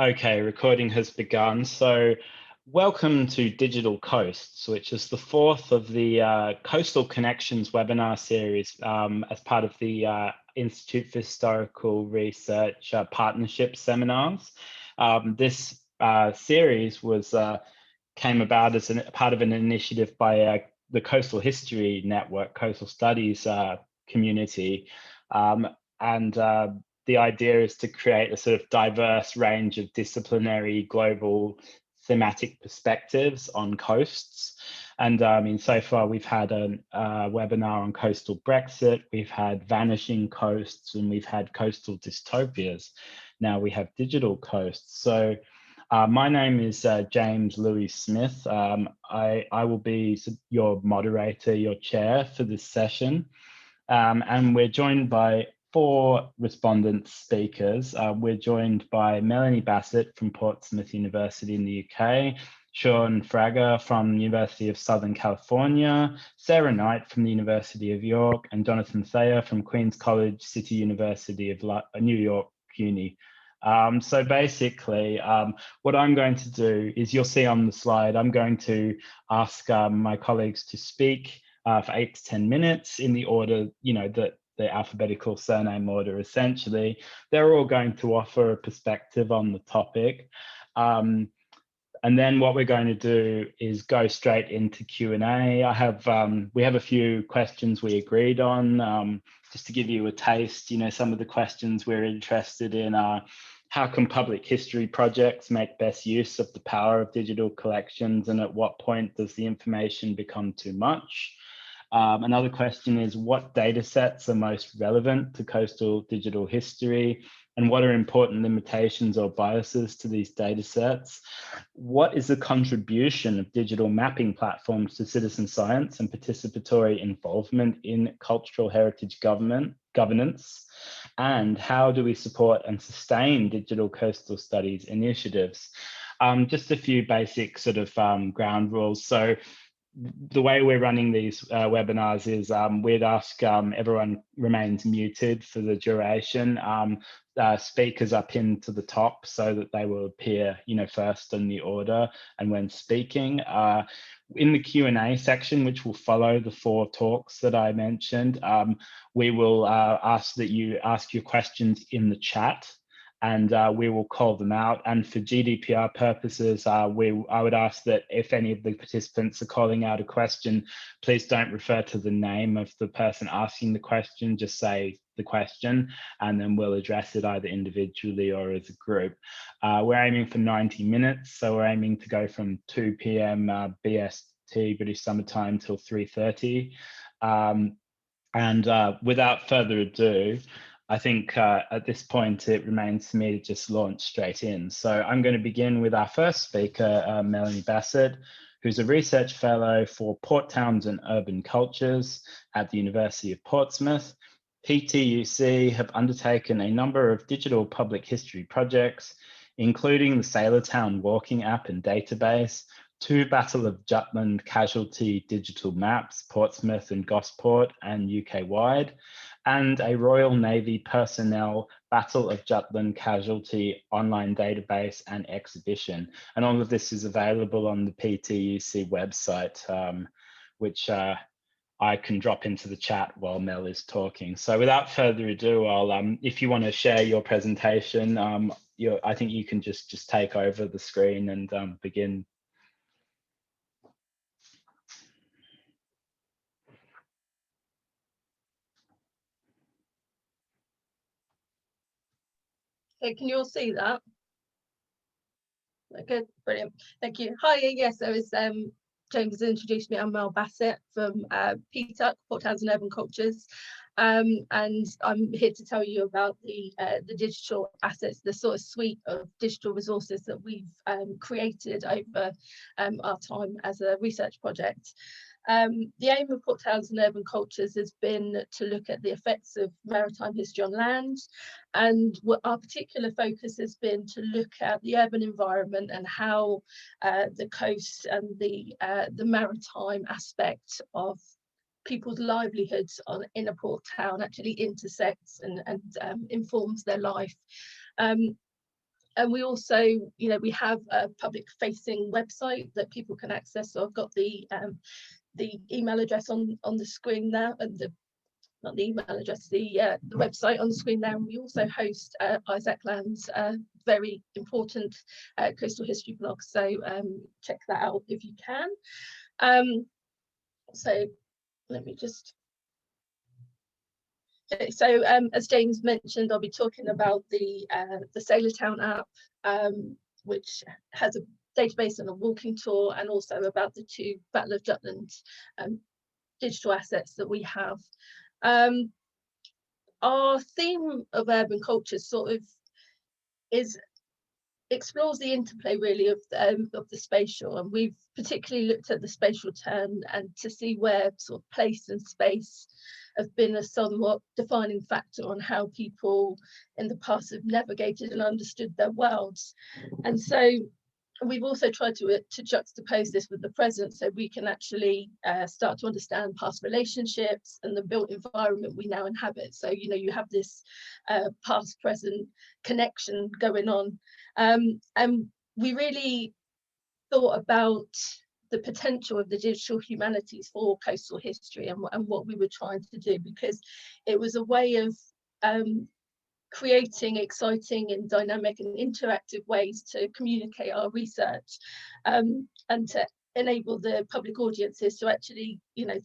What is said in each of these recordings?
Okay, recording has begun. So welcome to Digital Coasts, which is the fourth of the Coastal Connections webinar series as part of the Institute for Historical Research partnership seminars. This series came about as part of an initiative by the Coastal History Network, Coastal Studies community. And the idea is to create a sort of diverse range of disciplinary global thematic perspectives on coasts. And so far we've had a webinar on coastal Brexit, we've had vanishing coasts, and we've had coastal dystopias. Now we have digital coasts. So my name is James Louis Smith. I will be your moderator, your chair for this session. And we're joined by four respondent speakers. We're joined by Melanie Bassett from Portsmouth University in the UK, Sean Frager from the University of Southern California, Sarah Knight from the University of York, and Jonathan Thayer from Queen's College City University of New York Uni. So basically, what I'm going to do is, you'll see on the slide, I'm going to ask my colleagues to speak for 8 to 10 minutes in the order, the alphabetical surname order, essentially. They're all going to offer a perspective on the topic. And then what we're going to do is go straight into Q&A. We have a few questions we agreed on. Just to give you a taste, some of the questions we're interested in are: how can public history projects make best use of the power of digital collections, and at what point does the information become too much? Another question is: what data sets are most relevant to coastal digital history, and what are important limitations or biases to these data sets? What is the contribution of digital mapping platforms to citizen science and participatory involvement in cultural heritage governance? And how do we support and sustain digital coastal studies initiatives? Just a few basic sort of ground rules. So the way we're running these webinars is we'd ask everyone remains muted for the duration. Speakers are pinned to the top so that they will appear, first in the order and when speaking. In the Q&A section, which will follow the four talks that I mentioned, we will ask that you ask your questions in the chat, and we will call them out. And for GDPR purposes, I would ask that if any of the participants are calling out a question, please don't refer to the name of the person asking the question, just say the question, and then we'll address it either individually or as a group. We're aiming for 90 minutes, so we're aiming to go from 2 p.m. BST, British Summer Time, till 3:30. Without further ado, I think at this point, it remains for me to just launch straight in. So I'm going to begin with our first speaker, Melanie Bassett, who's a research fellow for Port Towns and Urban Cultures at the University of Portsmouth. PTUC have undertaken a number of digital public history projects, including the Sailortown Walking app and database, 2 Battle of Jutland casualty digital maps, Portsmouth and Gosport and UK-wide, and a Royal Navy personnel Battle of Jutland casualty online database and exhibition. And all of this is available on the PTUC website, which I can drop into the chat while Mel is talking. So without further ado, if you want to share your presentation, I think you can just take over the screen and begin. Okay, can you all see that? Okay, brilliant. Thank you. Hi, yes, as James has introduced me, I'm Mel Bassett from PTUC, Port Towns and Urban Cultures. And I'm here to tell you about the digital assets, the sort of suite of digital resources that we've created over our time as a research project. The aim of Port Towns and Urban Cultures has been to look at the effects of maritime history on land, and our particular focus has been to look at the urban environment and how the coast and the maritime aspect of people's livelihoods in a port town actually intersects and informs their life. And we also, we have a public facing website that people can access. So I've got the email address on the screen there, and not the email address, the website on the screen there. And we also host Isaac Land's very important coastal history blog. So check that out if you can. So let me just. So as James mentioned, I'll be talking about the Sailortown app, which has a database and a walking tour, and also about the 2 Battle of Jutland digital assets that we have. Our theme of urban culture sort of explores the interplay really of the spatial, and we've particularly looked at the spatial turn and to see where sort of place and space have been a somewhat defining factor on how people in the past have navigated and understood their worlds. And so we've also tried to juxtapose this with the present, so we can actually start to understand past relationships and the built environment we now inhabit. So you have this past present connection going on, and we really thought about the potential of the digital humanities for coastal history and what we were trying to do, because it was a way of creating exciting and dynamic and interactive ways to communicate our research, and to enable the public audiences to actually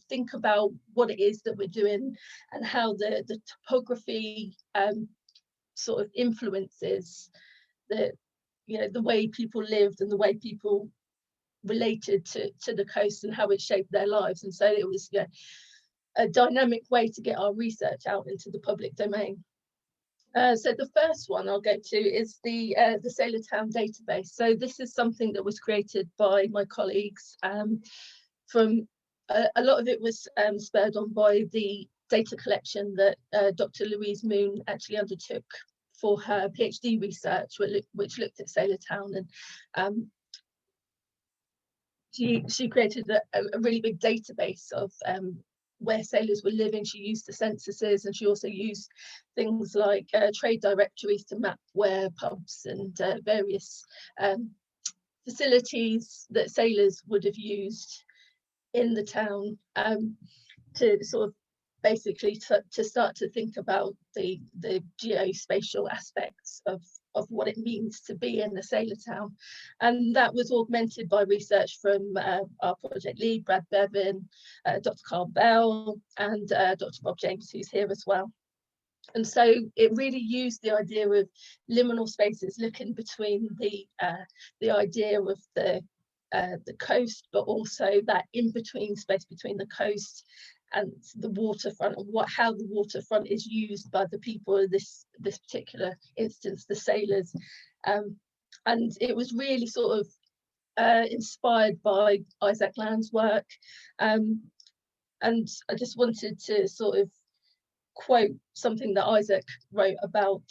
think about what it is that we're doing and how the topography sort of influences the way people lived and the way people related to the coast and how it shaped their lives. And so it was a dynamic way to get our research out into the public domain. So the first one I'll go to is the Sailortown database. So this is something that was created by my colleagues. From a lot of it was spurred on by the data collection that Dr. Louise Moon actually undertook for her PhD research, which looked at Sailortown, and she created a really big database of where sailors were living. She used the censuses, and she also used things like trade directories to map where pubs and various facilities that sailors would have used in the town, to sort of basically to start to think about the geospatial aspects of what it means to be in a sailor town. And that was augmented by research from our project lead, Brad Bevan, Dr. Carl Bell, and Dr. Bob James, who's here as well. And so it really used the idea of liminal spaces, looking between the idea of the coast, but also that in-between space between the coast and the waterfront, and how the waterfront is used by the people in this particular instance, the sailors. And it was really sort of inspired by Isaac Land's work. And I just wanted to sort of quote something that Isaac wrote about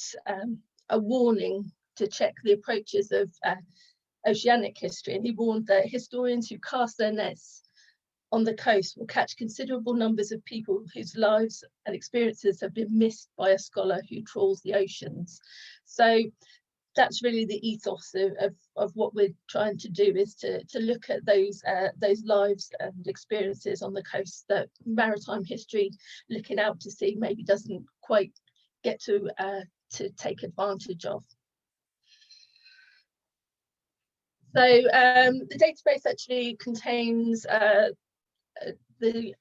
a warning to check the approaches of oceanic history. And he warned that historians who cast their nets on the coast will catch considerable numbers of people whose lives and experiences have been missed by a scholar who trawls the oceans. So that's really the ethos of what we're trying to do, is to look at those lives and experiences on the coast that maritime history, looking out to sea, maybe doesn't quite get to take advantage of. So the database actually contains the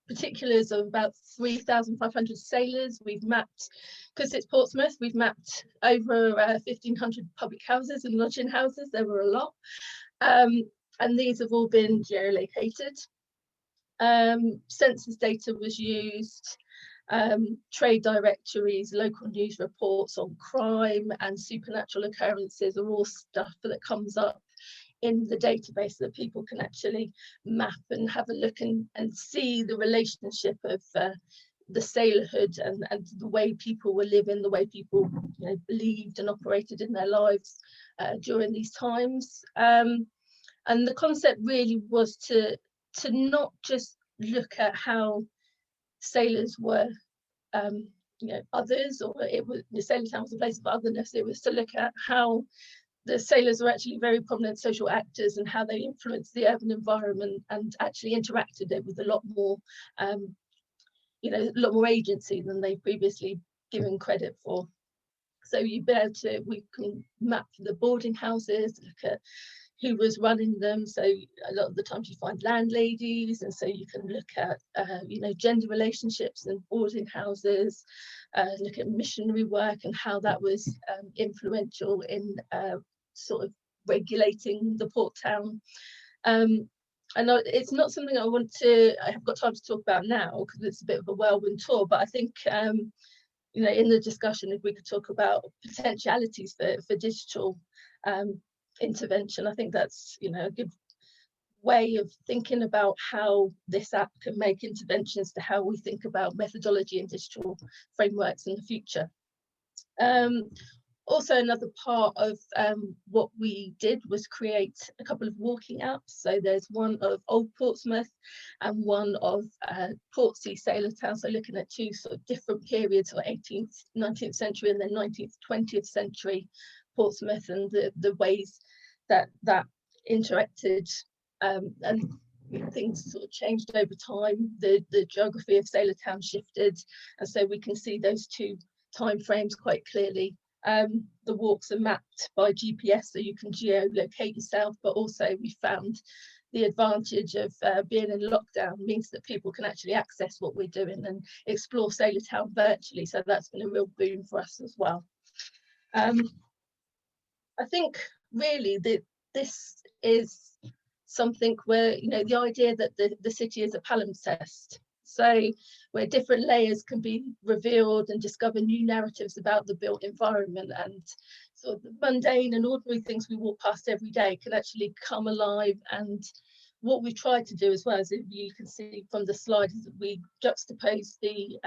particulars of about 3,500 sailors. We've mapped, because it's Portsmouth, we've mapped over 1,500 public houses and lodging houses. There were a lot, and these have all been geolocated. Census data was used, trade directories, local news reports on crime and supernatural occurrences are all stuff that comes up in the database that people can actually map and have a look and see the relationship of the sailorhood and the way people were living, the way people believed and operated in their lives during these times. And the concept really was to not just look at how sailors were others, or it was the sailor town was a place of otherness. It was to look at how the sailors were actually very prominent social actors and how they influenced the urban environment and actually interacted it with a lot more, a lot more agency than they previously given credit for. So we can map the boarding houses, look at who was running them. So a lot of the times you find landladies, and so you can look at gender relationships in boarding houses, look at missionary work and how that was influential in sort of regulating the port town. And it's not something I have got time to talk about now because it's a bit of a whirlwind tour, but I think in the discussion, if we could talk about potentialities for digital intervention, I think that's a good way of thinking about how this app can make interventions to how we think about methodology and digital frameworks in the future. Also, another part of what we did was create a couple of walking apps. So there's one of Old Portsmouth and one of Portsea Sailor Town. So looking at two sort of different periods, like 18th, 19th century and then 19th, 20th century Portsmouth, and the ways that interacted, and things sort of changed over time. The geography of Sailor Town shifted, and so we can see those two time frames quite clearly. The walks are mapped by GPS, so you can geolocate yourself, but also we found the advantage of being in lockdown means that people can actually access what we're doing and explore Sailor Town virtually, so that's been a real boon for us as well. I think really that this is something where the idea that the city is a palimpsest, so where different layers can be revealed and discover new narratives about the built environment, and sort of the mundane and ordinary things we walk past every day can actually come alive. And what we've tried to do as well, as you can see from the slide, is that we juxtapose the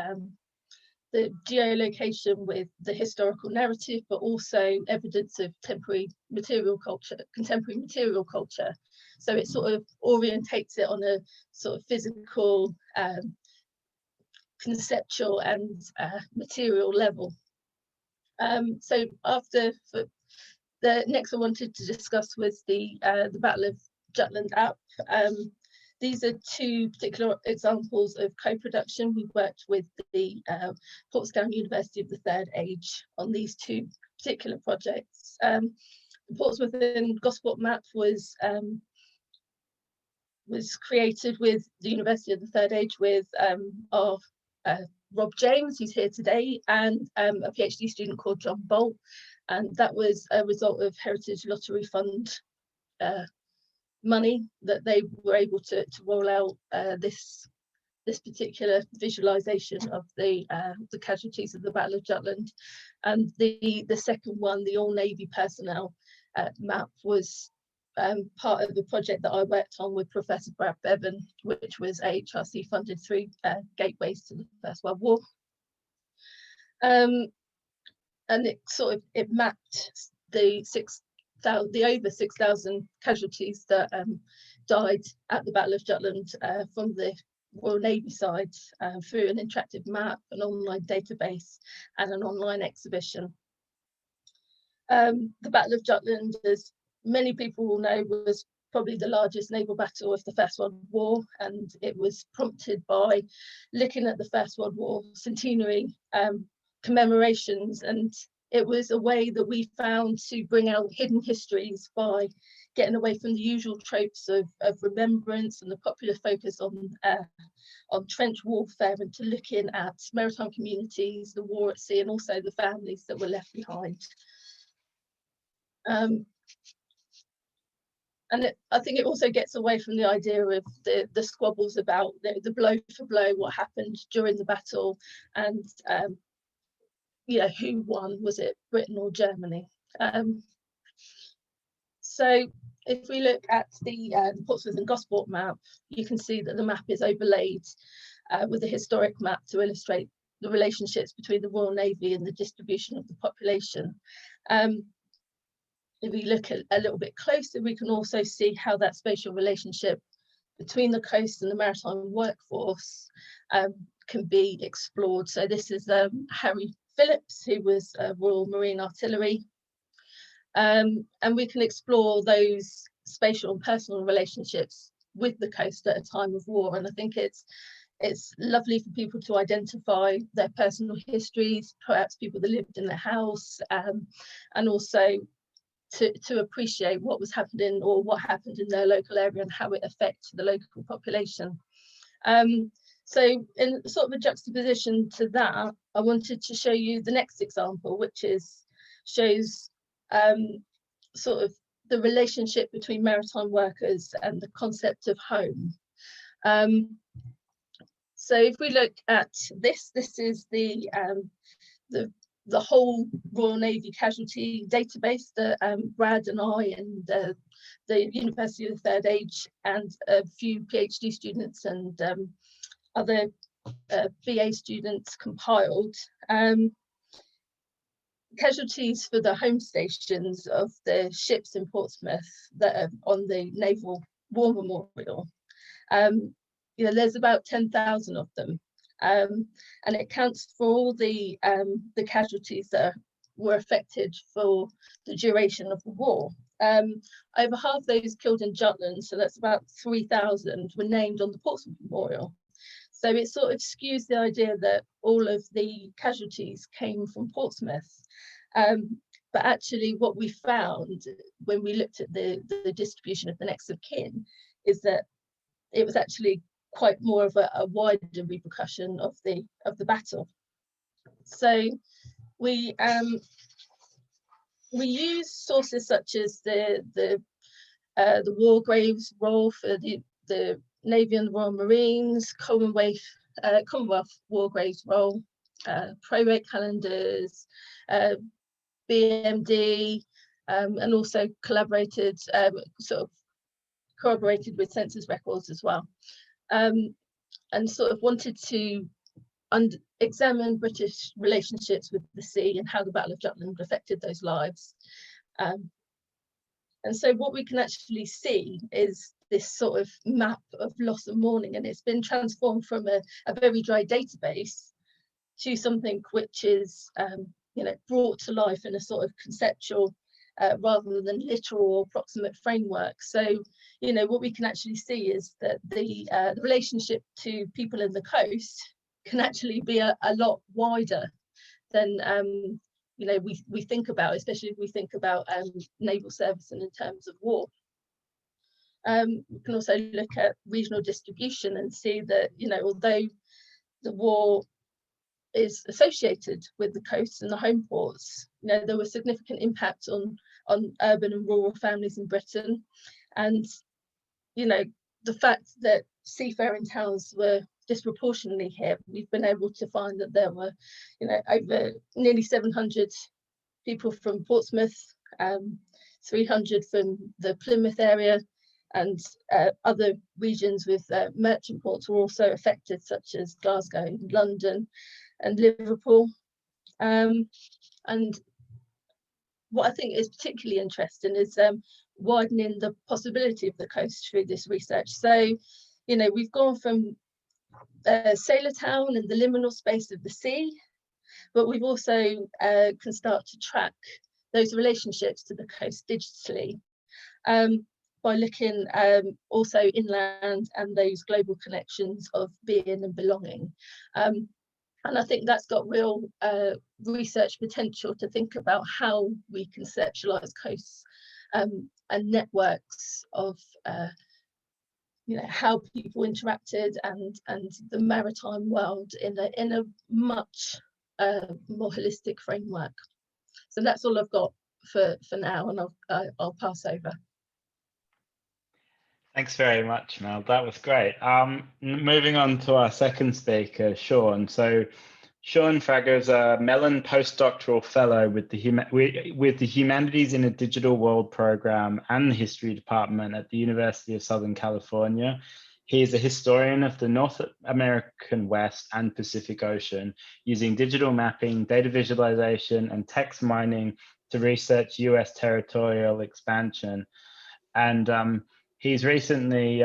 geolocation with the historical narrative, but also evidence of contemporary material culture. So it sort of orientates it on a sort of physical, conceptual and material level. So the next I wanted to discuss was the Battle of Jutland app. These are two particular examples of co-production. We worked with the Portsdown University of the Third Age on these two particular projects. The Portsmouth and Gosport map was created with the University of the Third Age with our Rob James, who's here today, and a PhD student called John Bolt. And that was a result of Heritage Lottery Fund money that they were able to roll out this particular visualization of the casualties of the Battle of Jutland. And the second one, the All Navy personnel map, was part of the project that I worked on with Professor Brad Bevan, which was HRC funded through Gateways to the First World War. And it mapped the over 6,000 casualties that died at the Battle of Jutland from the Royal Navy side through an interactive map, an online database, and an online exhibition. The Battle of Jutland, as many people will know, was probably the largest naval battle of the First World War, and it was prompted by looking at the First World War centenary commemorations, and it was a way that we found to bring out hidden histories by getting away from the usual tropes of remembrance and the popular focus on trench warfare, and to looking at maritime communities, the war at sea, and also the families that were left behind. And I think it also gets away from the idea of the squabbles about the blow for blow, what happened during the battle, and who won, was it Britain or Germany? So if we look at the Portsmouth and Gosport map, you can see that the map is overlaid with a historic map to illustrate the relationships between the Royal Navy and the distribution of the population. If we look at a little bit closer, we can also see how that spatial relationship between the coast and the maritime workforce can be explored. So this is Harry Phillips, who was Royal Marine Artillery. And we can explore those spatial and personal relationships with the coast at a time of war. And I think it's lovely for people to identify their personal histories, perhaps people that lived in the house, and also to appreciate what was happening or what happened in their local area and how it affects the local population. So in sort of a juxtaposition to that, I wanted to show you the next example, which shows sort of the relationship between maritime workers and the concept of home. So if we look at this is the whole Royal Navy casualty database that Brad and I and the University of the Third Age and a few PhD students and other BA students compiled. Casualties for the home stations of the ships in Portsmouth that are on the Naval War Memorial. You know, there's about 10,000 of them, and it counts for all the casualties that were affected for the duration of the war. Over half those killed in Jutland, so that's about 3,000, were named on the Portsmouth Memorial. So it sort of skews the idea that all of the casualties came from Portsmouth. But actually what we found when we looked at the distribution of the next of kin is that it was actually quite more of a wider repercussion of the battle. So we use sources such as the War Graves roll for the Navy and the Royal Marines, Commonwealth War Graves roll, prorate calendars, BMD, and also collaborated, sort of corroborated with census records as well, and sort of wanted to examine British relationships with the sea and how the Battle of Jutland affected those lives. And so what we can actually see is this sort of map of loss and mourning, and it's been transformed from a very dry database to something which is you know, brought to life in a sort of conceptual rather than literal or proximate framework. So, you know, what we can actually see is that the relationship to people in the coast can actually be a lot wider than you know, we think about, especially if we think about naval service and in terms of war. We can also look at regional distribution and see that, you know, although the war is associated with the coast and the home ports, you know, there was significant impact on urban and rural families in Britain. And, you know, the fact that seafaring towns were disproportionately hit, we've been able to find that there were, you know, over nearly 700 people from Portsmouth, 300 from the Plymouth area, and other regions with merchant ports were also affected, such as Glasgow, London, and Liverpool. And what I think is particularly interesting is widening the possibility of the coast through this research. So, you know, we've gone from Sailor Town and the liminal space of the sea, but we've also can start to track those relationships to the coast digitally by looking also inland and those global connections of being and belonging. And I think that's got real research potential to think about how we conceptualize coasts and networks of you know, how people interacted and the maritime world in a much more holistic framework. So that's all I've got for now, and I'll pass over. Thanks very much, Mel. That was great. Moving on to our second speaker, Sean. So Sean Frager is a Mellon postdoctoral fellow with the Humanities in a Digital World program and the History Department at the University of Southern California. He is a historian of the North American West and Pacific Ocean, using digital mapping, data visualization, and text mining to research US territorial expansion. And he's recently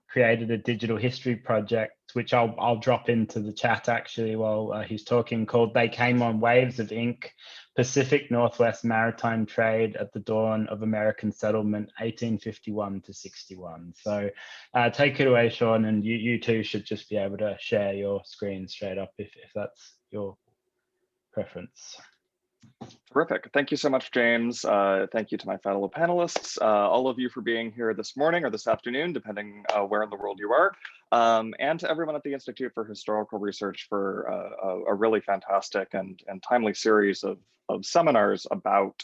created a digital history project which I'll drop into the chat actually while he's talking, called "They Came on Waves of Ink: Pacific Northwest Maritime Trade at the Dawn of American Settlement, 1851 to 61." So take it away, Sean, and you too should just be able to share your screen straight up if that's your preference. Terrific. Thank you so much, James. Thank you to my fellow panelists, all of you for being here this morning or this afternoon, depending where in the world you are, and to everyone at the Institute for Historical Research for a really fantastic and timely series of seminars about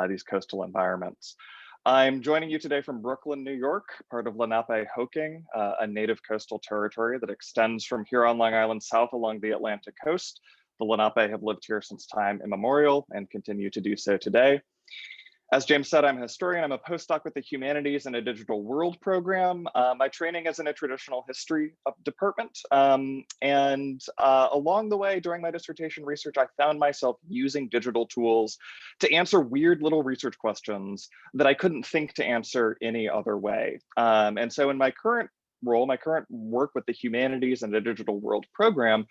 these coastal environments. I'm joining you today from Brooklyn, New York, part of Lenapehoking, a native coastal territory that extends from here on Long Island south along the Atlantic coast. The Lenape have lived here since time immemorial and continue to do so today. As James said, I'm a historian. I'm a postdoc with the Humanities and a Digital World program. My training is in a traditional history department. Along the way, during my dissertation research, I found myself using digital tools to answer weird little research questions that I couldn't think to answer any other way. And so in my current role, my current work with the Humanities and the Digital World program,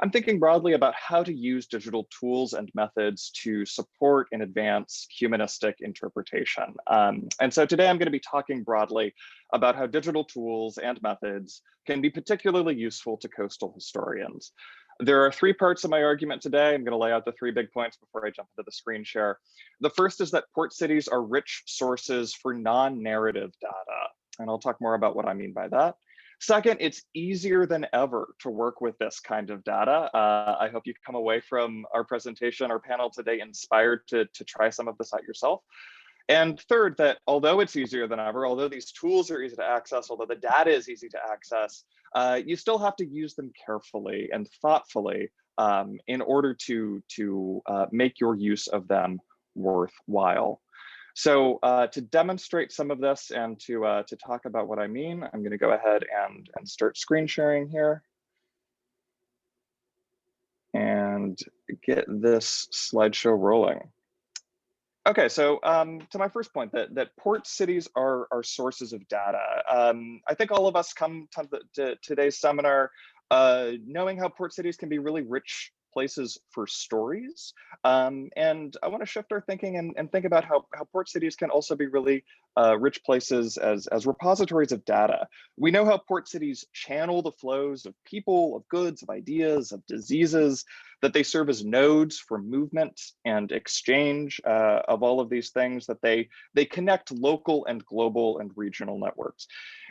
I'm thinking broadly about how to use digital tools and methods to support and advance humanistic interpretation. And so today I'm going to be talking broadly about how digital tools and methods can be particularly useful to coastal historians. There are three parts of my argument today. I'm going to lay out the three big points before I jump into the screen share. The first is that port cities are rich sources for non-narrative data, and I'll talk more about what I mean by that. Second, it's easier than ever to work with this kind of data. I hope you come away from our presentation, our panel today, inspired to try some of this out yourself. And third, that although it's easier than ever, although these tools are easy to access, although the data is easy to access, you still have to use them carefully and thoughtfully in order to make your use of them worthwhile. So to demonstrate some of this and to talk about what I mean, I'm going to go ahead and start screen sharing here and get this slideshow rolling. Okay, so to my first point, that port cities are sources of data. I think all of us come to today's seminar knowing how port cities can be really rich places for stories. And I want to shift our thinking and think about how port cities can also be really rich places as repositories of data. We know how port cities channel the flows of people, of goods, of ideas, of diseases, that they serve as nodes for movement and exchange of all of these things, that they connect local and global and regional networks.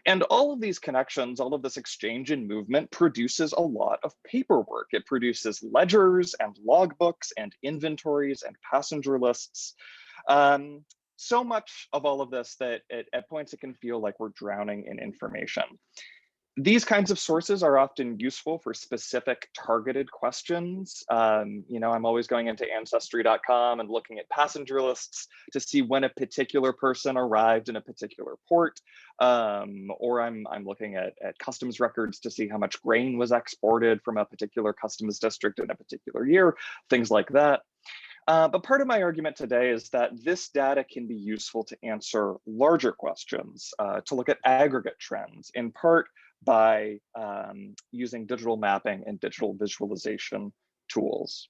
And all of these connections, all of this exchange and movement produces a lot of paperwork. It produces ledgers and logbooks and inventories and passenger lists. So much of all of this that at points it can feel like we're drowning in information. These kinds of sources are often useful for specific targeted questions. You know, I'm always going into ancestry.com and looking at passenger lists to see when a particular person arrived in a particular port, or I'm looking at customs records to see how much grain was exported from a particular customs district in a particular year, things like that. But part of my argument today is that this data can be useful to answer larger questions, to look at aggregate trends, in part by using digital mapping and digital visualization tools.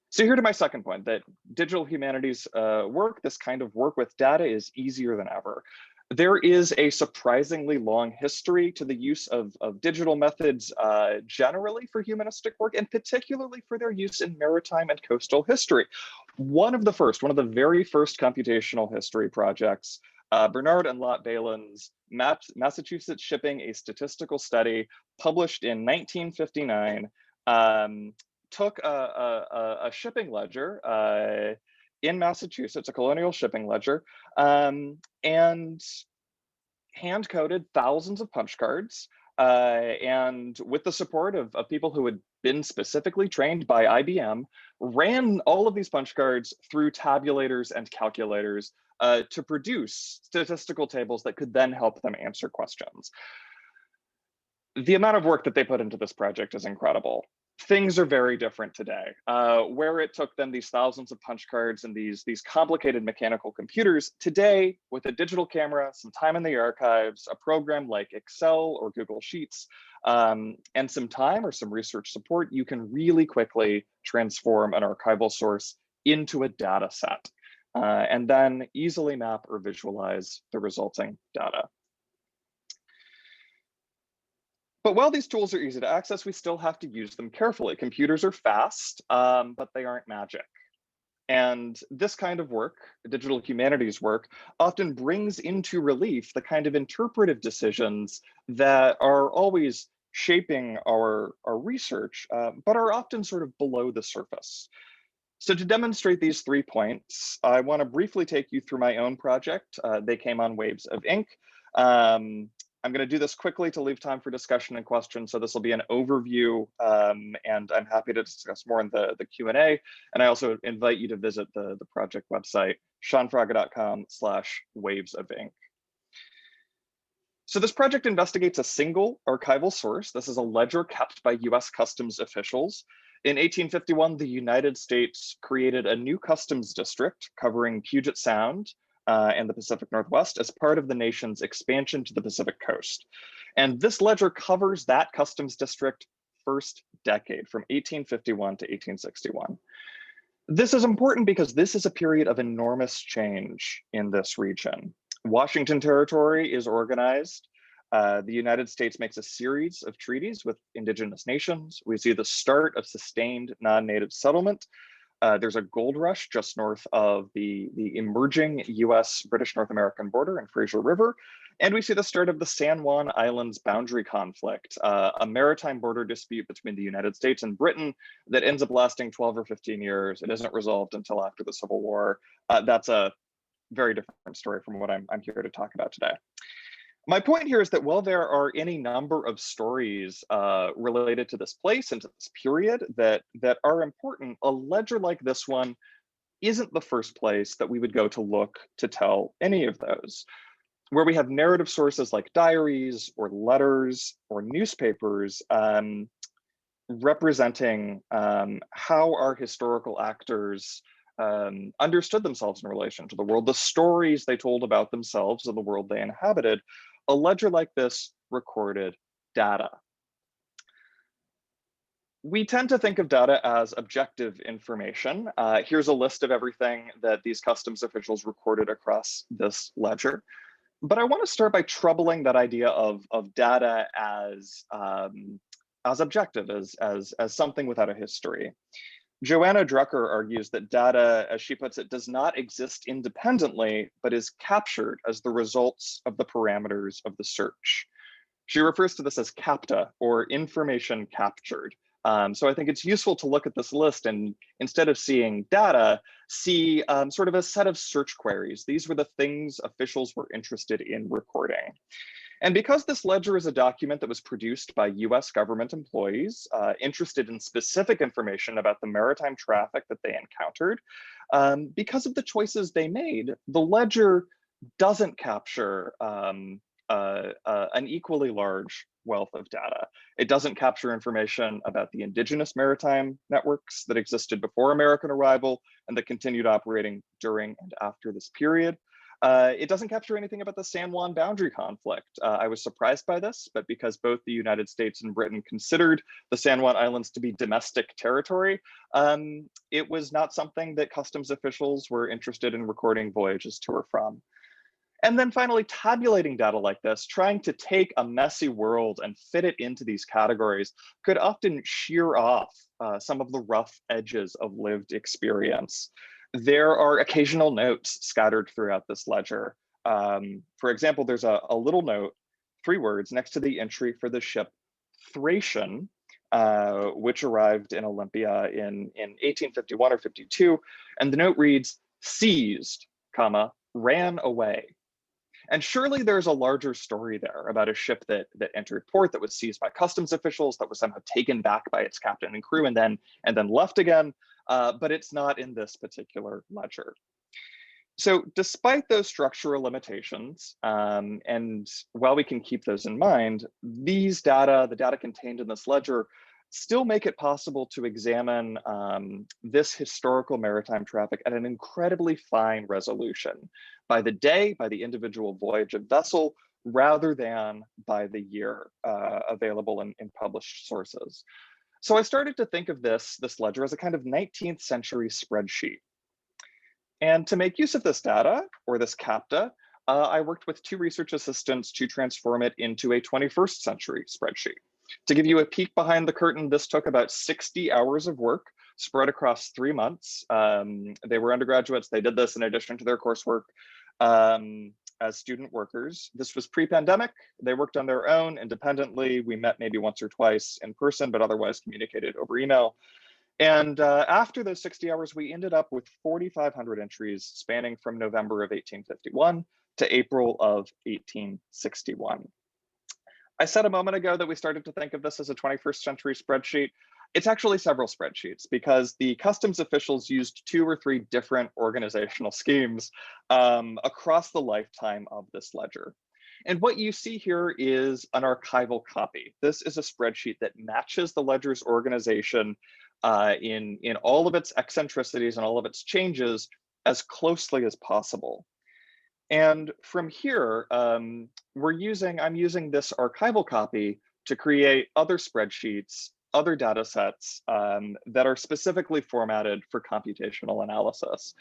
So here to my second point, that digital humanities work, this kind of work with data, is easier than ever. There is a surprisingly long history to the use of digital methods generally for humanistic work, and particularly for their use in maritime and coastal history. One of the very first computational history projects, Bernard and Lot Balin's Massachusetts Shipping, a Statistical Study, published in 1959, took a shipping ledger in Massachusetts, a colonial shipping ledger, and hand-coded thousands of punch cards, and with the support of people who had been specifically trained by IBM, ran all of these punch cards through tabulators and calculators to produce statistical tables that could then help them answer questions. The amount of work that they put into this project is incredible. things are very different today. Where it took them these thousands of punch cards and these complicated mechanical computers, today with a digital camera, some time in the archives, a program like Excel or Google Sheets, and some time or some research support, you can really quickly transform an archival source into a data set, and then easily map or visualize the resulting data. But while these tools are easy to access, we still have to use them carefully. Computers are fast, but they aren't magic. And this kind of work, digital humanities work, often brings into relief the kind of interpretive decisions that are always shaping our research, but are often sort of below the surface. So to demonstrate these 3 points, I want to briefly take you through my own project. They came on Waves of Ink. I'm going to do this quickly to leave time for discussion and questions. So this will be an overview, and I'm happy to discuss more in the Q&A. And I also invite you to visit the project website, seanfraga.com/wavesofink. So this project investigates a single archival source. This is a ledger kept by US Customs officials. In 1851, the United States created a new customs district covering Puget Sound, and the Pacific Northwest as part of the nation's expansion to the Pacific coast. And this ledger covers that customs district first decade from 1851 to 1861. This is important because this is a period of enormous change in this region. Washington Territory is organized. The United States makes a series of treaties with indigenous nations. We see the start of sustained non-native settlement. There's a gold rush just north of the emerging US-British North American border in Fraser River. And we see the start of the San Juan Islands boundary conflict, a maritime border dispute between the United States and Britain that ends up lasting 12 or 15 years. It isn't resolved until after the Civil War. That's a very different story from what I'm here to talk about today. My point here is that while there are any number of stories related to this place and to this period that are important, a ledger like this one isn't the first place that we would go to look to tell any of those. Where we have narrative sources like diaries or letters or newspapers representing how our historical actors understood themselves in relation to the world, the stories they told about themselves and the world they inhabited, a ledger like this recorded data. We tend to think of data as objective information. Here's a list of everything that these customs officials recorded across this ledger. But I want to start by troubling that idea of data as objective, as something without a history. Joanna Drucker argues that data, as she puts it, does not exist independently, but is captured as the results of the parameters of the search. She refers to this as CAPTA, or information captured. So I think it's useful to look at this list and instead of seeing data, see sort of a set of search queries. These were the things officials were interested in recording. And because this ledger is a document that was produced by US government employees interested in specific information about the maritime traffic that they encountered, because of the choices they made, the ledger doesn't capture an equally large wealth of data. It doesn't capture information about the indigenous maritime networks that existed before American arrival and that continued operating during and after this period. It doesn't capture anything about the San Juan boundary conflict. I was surprised by this, but because both the United States and Britain considered the San Juan Islands to be domestic territory, it was not something that customs officials were interested in recording voyages to or from. And then finally, tabulating data like this, trying to take a messy world and fit it into these categories could often shear off some of the rough edges of lived experience. There are occasional notes scattered throughout this ledger. For example, there's a little note, 3 words, next to the entry for the ship Thracian, which arrived in Olympia in 1851 or 52. And the note reads, seized, comma, ran away. And surely there's a larger story there about a ship that entered port, that was seized by customs officials, that was somehow taken back by its captain and crew and then left again. But it's not in this particular ledger. So despite those structural limitations, and while we can keep those in mind, these data, the data contained in this ledger, still make it possible to examine this historical maritime traffic at an incredibly fine resolution by the day, by the individual voyage of vessel, rather than by the year available in published sources. So I started to think of this ledger as a kind of 19th century spreadsheet. And to make use of this data, or this CAPDA, I worked with 2 research assistants to transform it into a 21st century spreadsheet. To give you a peek behind the curtain, this took about 60 hours of work spread across 3 months. They were undergraduates. They did this in addition to their coursework as student workers. This was pre-pandemic. They worked on their own independently. We met maybe once or twice in person, but otherwise communicated over email. And after those 60 hours, we ended up with 4,500 entries spanning from November of 1851 to April of 1861. I said a moment ago that we started to think of this as a 21st century spreadsheet. It's actually several spreadsheets because the customs officials used 2 or 3 different organizational schemes across the lifetime of this ledger. And what you see here is an archival copy. This is a spreadsheet that matches the ledger's organization in all of its eccentricities and all of its changes as closely as possible. And from here, I'm using this archival copy to create other spreadsheets, other data sets that are specifically formatted for computational analysis.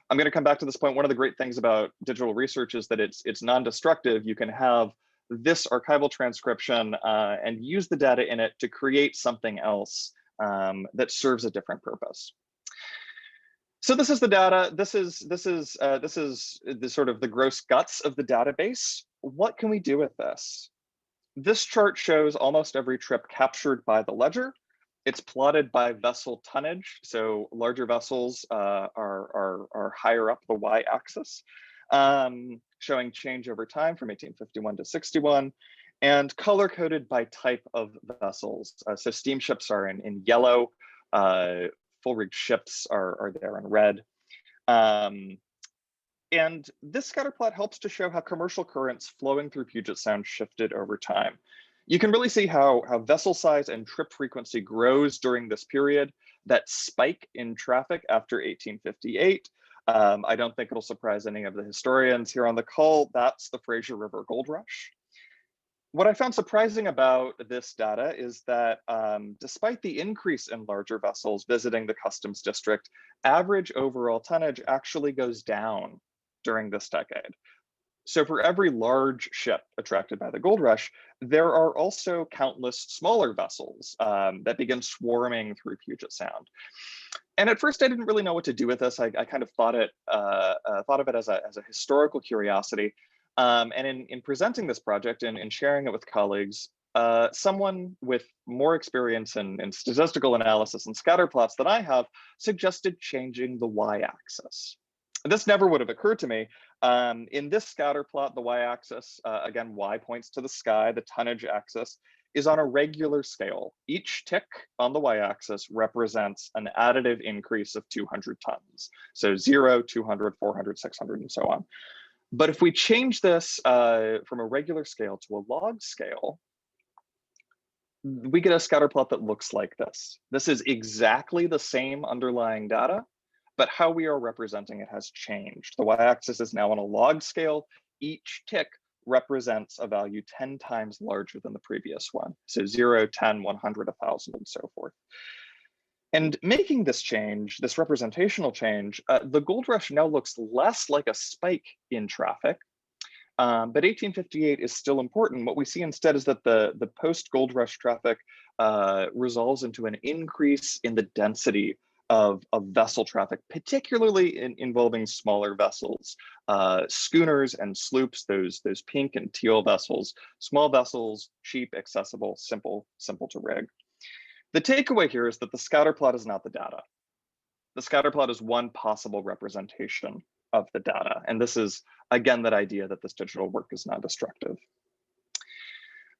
I'm going to come back to this point. One of the great things about digital research is that it's non-destructive. You can have this archival transcription and use the data in it to create something else that serves a different purpose. So this is the data. This is the sort of the gross guts of the database. What can we do with this? This chart shows almost every trip captured by the ledger. It's plotted by vessel tonnage. So larger vessels are higher up the y-axis, showing change over time from 1851 to 61, and color coded by type of vessels. So steamships are in yellow. Full rigged ships are there in red. And this scatter plot helps to show how commercial currents flowing through Puget Sound shifted over time. You can really see how vessel size and trip frequency grows during this period. That spike in traffic after 1858, I don't think it'll surprise any of the historians here on the call. That's the Fraser River Gold Rush. What I found surprising about this data is that despite the increase in larger vessels visiting the customs district, average overall tonnage actually goes down during this decade. So for every large ship attracted by the gold rush, there are also countless smaller vessels that begin swarming through Puget Sound. And at first I didn't really know what to do with this. I kind of thought of it as a historical curiosity. And in presenting this project and sharing it with colleagues, someone with more experience in statistical analysis and scatter plots than I have suggested changing the y-axis. This never would have occurred to me. In this scatter plot, the y-axis, again, y points to the sky, the tonnage axis, is on a regular scale. Each tick on the y-axis represents an additive increase of 200 tons. So 0, 200, 400, 600, and so on. But if we change this from a regular scale to a log scale, we get a scatter plot that looks like this. This is exactly the same underlying data, but how we are representing it has changed. The y-axis is now on a log scale. Each tick represents a value 10 times larger than the previous one. So 0, 10, 100, 1,000, and so forth. And making this change, this representational change, the gold rush now looks less like a spike in traffic, but 1858 is still important. What we see instead is that the post-gold rush traffic resolves into an increase in the density of vessel traffic, particularly involving smaller vessels, schooners and sloops, those pink and teal vessels, small vessels, cheap, accessible, simple to rig. The takeaway here is that the scatter plot is not the data. The scatter plot is one possible representation of the data. And this is, again, that idea that this digital work is non-destructive.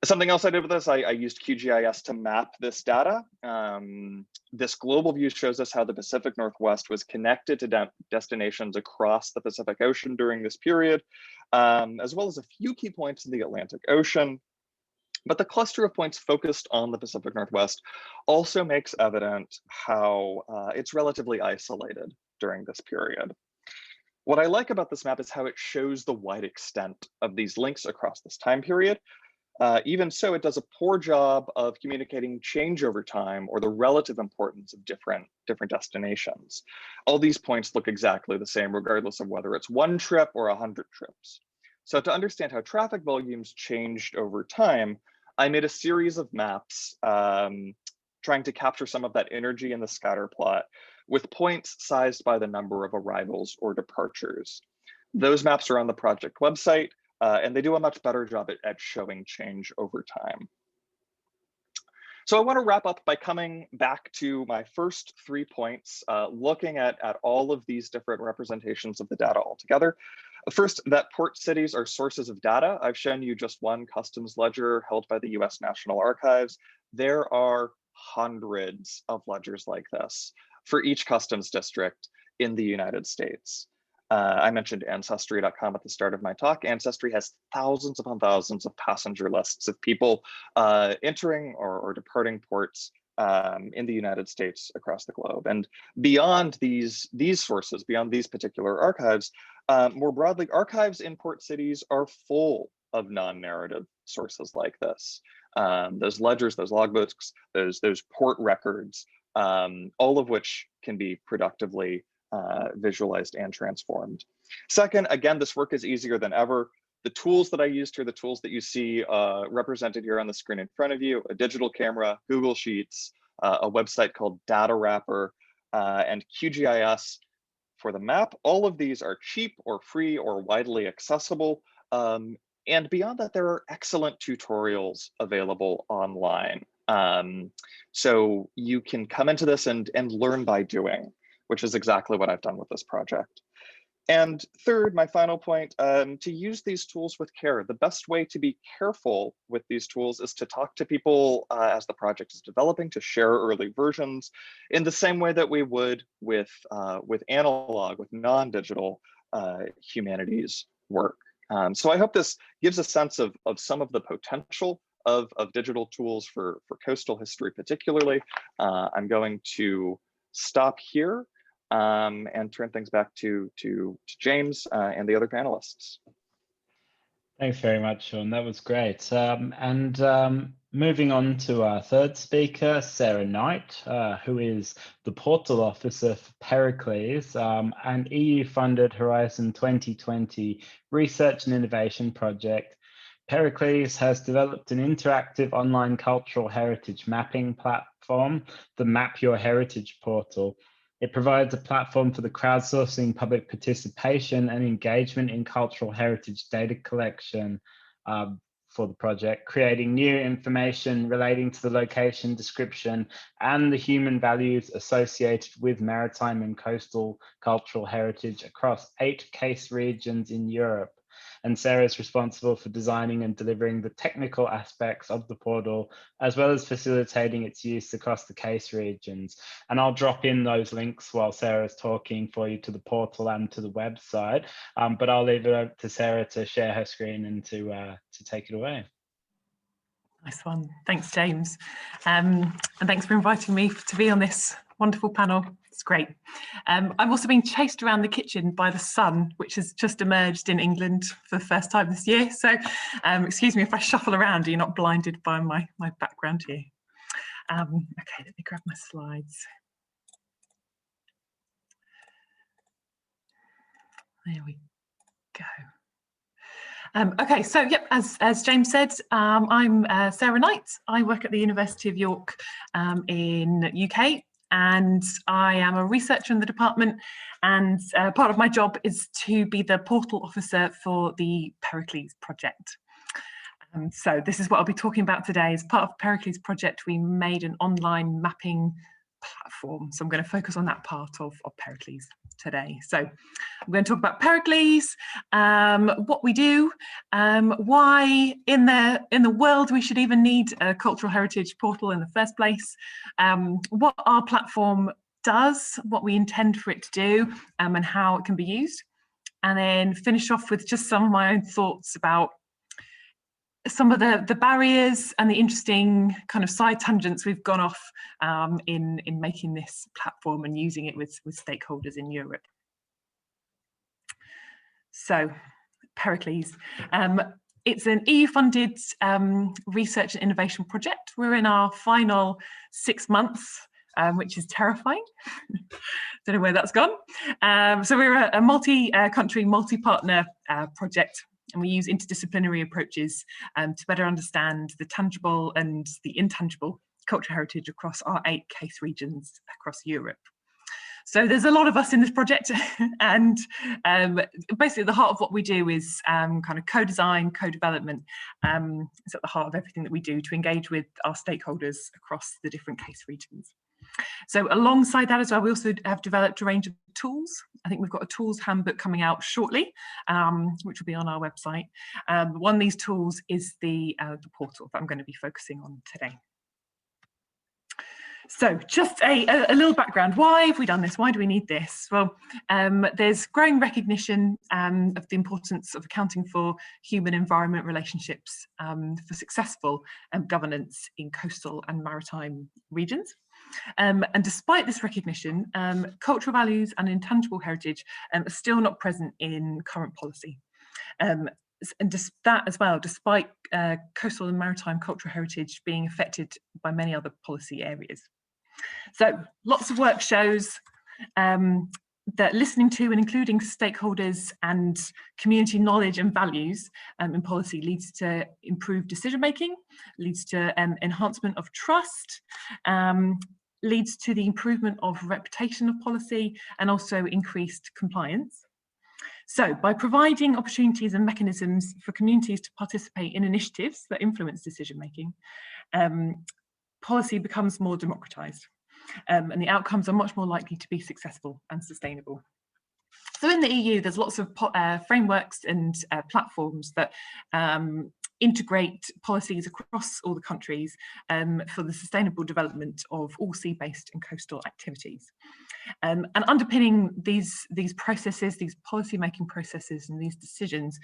Something else I did with this, I used QGIS to map this data. This global view shows us how the Pacific Northwest was connected to destinations across the Pacific Ocean during this period, as well as a few key points in the Atlantic Ocean. But the cluster of points focused on the Pacific Northwest also makes evident how it's relatively isolated during this period. What I like about this map is how it shows the wide extent of these links across this time period. Even so, it does a poor job of communicating change over time or the relative importance of different destinations. All these points look exactly the same, regardless of whether it's one trip or 100 trips. So to understand how traffic volumes changed over time, I made a series of maps trying to capture some of that energy in the scatter plot with points sized by the number of arrivals or departures. Those maps are on the project website, and they do a much better job at showing change over time. So I want to wrap up by coming back to my first 3 points, looking at all of these different representations of the data altogether. First, that port cities are sources of data. I've shown you just one customs ledger held by the US National Archives. There are hundreds of ledgers like this for each customs district in the United States. I mentioned Ancestry.com at the start of my talk. Ancestry has thousands upon thousands of passenger lists of people entering or departing ports in the United States across the globe. And beyond these sources, beyond these particular archives, more broadly, archives in port cities are full of non-narrative sources like this. Those ledgers, those logbooks, those port records, all of which can be productively visualized and transformed. Second, again, this work is easier than ever. The tools that I used here, the tools that you see represented here on the screen in front of you, a digital camera, Google Sheets, a website called Data Wrapper, and QGIS for the map. All of these are cheap or free or widely accessible. And beyond that, there are excellent tutorials available online. So you can come into this and learn by doing, which is exactly what I've done with this project. And third, my final point, to use these tools with care. The best way to be careful with these tools is to talk to people as the project is developing, to share early versions in the same way that we would with analog, with non-digital humanities work. So I hope this gives a sense of some of the potential of digital tools for coastal history particularly. I'm going to stop here and turn things back to James and the other panelists. Thanks very much, Sean. That was great. Moving on to our third speaker, Sarah Knight, who is the Portal Officer for Pericles, an EU-funded Horizon 2020 research and innovation project. Pericles has developed an interactive online cultural heritage mapping platform, the Map Your Heritage portal. It provides a platform for the crowdsourcing public participation and engagement in cultural heritage data collection for the project, creating new information relating to the location, description, and the human values associated with maritime and coastal cultural heritage across 8 case regions in Europe. And Sarah is responsible for designing and delivering the technical aspects of the portal, as well as facilitating its use across the case regions. And I'll drop in those links while Sarah's talking for you to the portal and to the website, but I'll leave it over to Sarah to share her screen and to take it away. Nice one. Thanks, James. And thanks for inviting me to be on this wonderful panel. It's great. I'm also being chased around the kitchen by the sun, which has just emerged in England for the first time this year. So excuse me if I shuffle around, you're not blinded by my background here. Okay, let me grab my slides. There we go. Okay, so yep, as James said, I'm Sarah Knight. I work at the University of York in UK, and I am a researcher in the department, and part of my job is to be the portal officer for the Pericles project. So this is what I'll be talking about today. As part of Pericles project, we made an online mapping platform. So I'm going to focus on that part of Pericles today. So I'm going to talk about Pericles, what we do, why in the world we should even need a cultural heritage portal in the first place, what our platform does, what we intend for it to do, and how it can be used, and then finish off with just some of my own thoughts about some of the barriers and the interesting kind of side tangents we've gone off in making this platform and using it with stakeholders in Europe. So, Pericles. It's an EU-funded research and innovation project. We're in our final 6 months, which is terrifying. Don't know where that's gone. So we're a multi-country, multi-partner project, and we use interdisciplinary approaches to better understand the tangible and the intangible cultural heritage across our 8 case regions across Europe. So there's a lot of us in this project, and basically the heart of what we do is kind of co-design, co-development. It's at the heart of everything that we do to engage with our stakeholders across the different case regions. So alongside that as well, we also have developed a range of tools. I think we've got a tools handbook coming out shortly, which will be on our website. One of these tools is the portal that I'm going to be focusing on today. So just a little background. Why have we done this? Why do we need this? Well, there's growing recognition of the importance of accounting for human-environment relationships for successful governance in coastal and maritime regions. And despite this recognition, cultural values and intangible heritage are still not present in current policy. And that as well, despite coastal and maritime cultural heritage being affected by many other policy areas. So lots of work shows that listening to and including stakeholders and community knowledge and values in policy leads to improved decision making, leads to enhancement of trust, leads to the improvement of reputation of policy, and also increased compliance. So by providing opportunities and mechanisms for communities to participate in initiatives that influence decision making, policy becomes more democratized, and the outcomes are much more likely to be successful and sustainable. So in the EU, there's lots of frameworks and platforms that integrate policies across all the countries for the sustainable development of all sea-based and coastal activities. And underpinning these processes, these policy-making processes and these decisions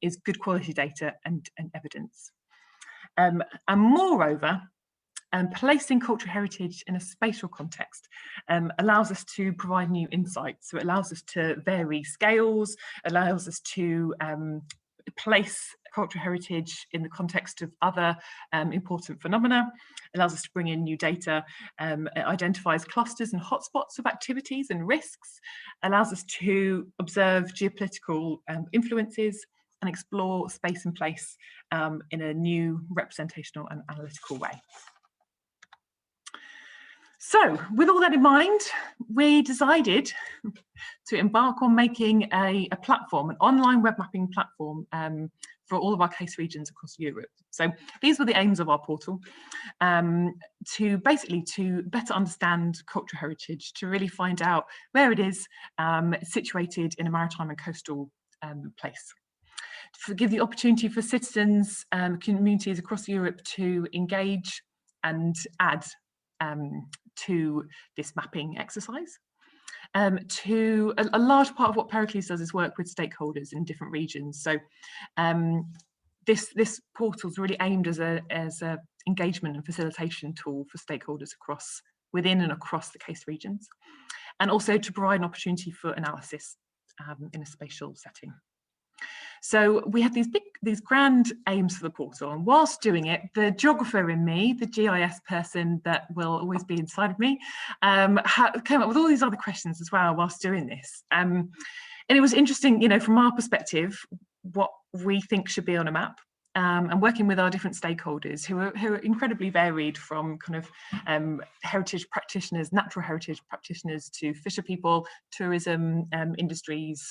is good quality data and evidence. And moreover, placing cultural heritage in a spatial context allows us to provide new insights. So it allows us to vary scales, allows us to place cultural heritage in the context of other important phenomena, allows us to bring in new data, it identifies clusters and hotspots of activities and risks, allows us to observe geopolitical influences and explore space and place in a new representational and analytical way. So, with all that in mind, we decided to embark on making a platform, an online web mapping platform for all of our case regions across Europe. So these were the aims of our portal, to better understand cultural heritage, to really find out where it is situated in a maritime and coastal place. To give the opportunity for citizens and communities across Europe to engage and add to this mapping exercise. To a large part of what Pericles does is work with stakeholders in different regions. So this portal is really aimed as a engagement and facilitation tool for stakeholders within and across the case regions, and also to provide an opportunity for analysis in a spatial setting. So we had these grand aims for the portal, and whilst doing it, the geographer in me, the GIS person that will always be inside of me, came up with all these other questions as well whilst doing this. And it was interesting, you know, from our perspective, what we think should be on a map. And working with our different stakeholders who are incredibly varied, from kind of heritage practitioners, natural heritage practitioners, to fisher people, tourism industries,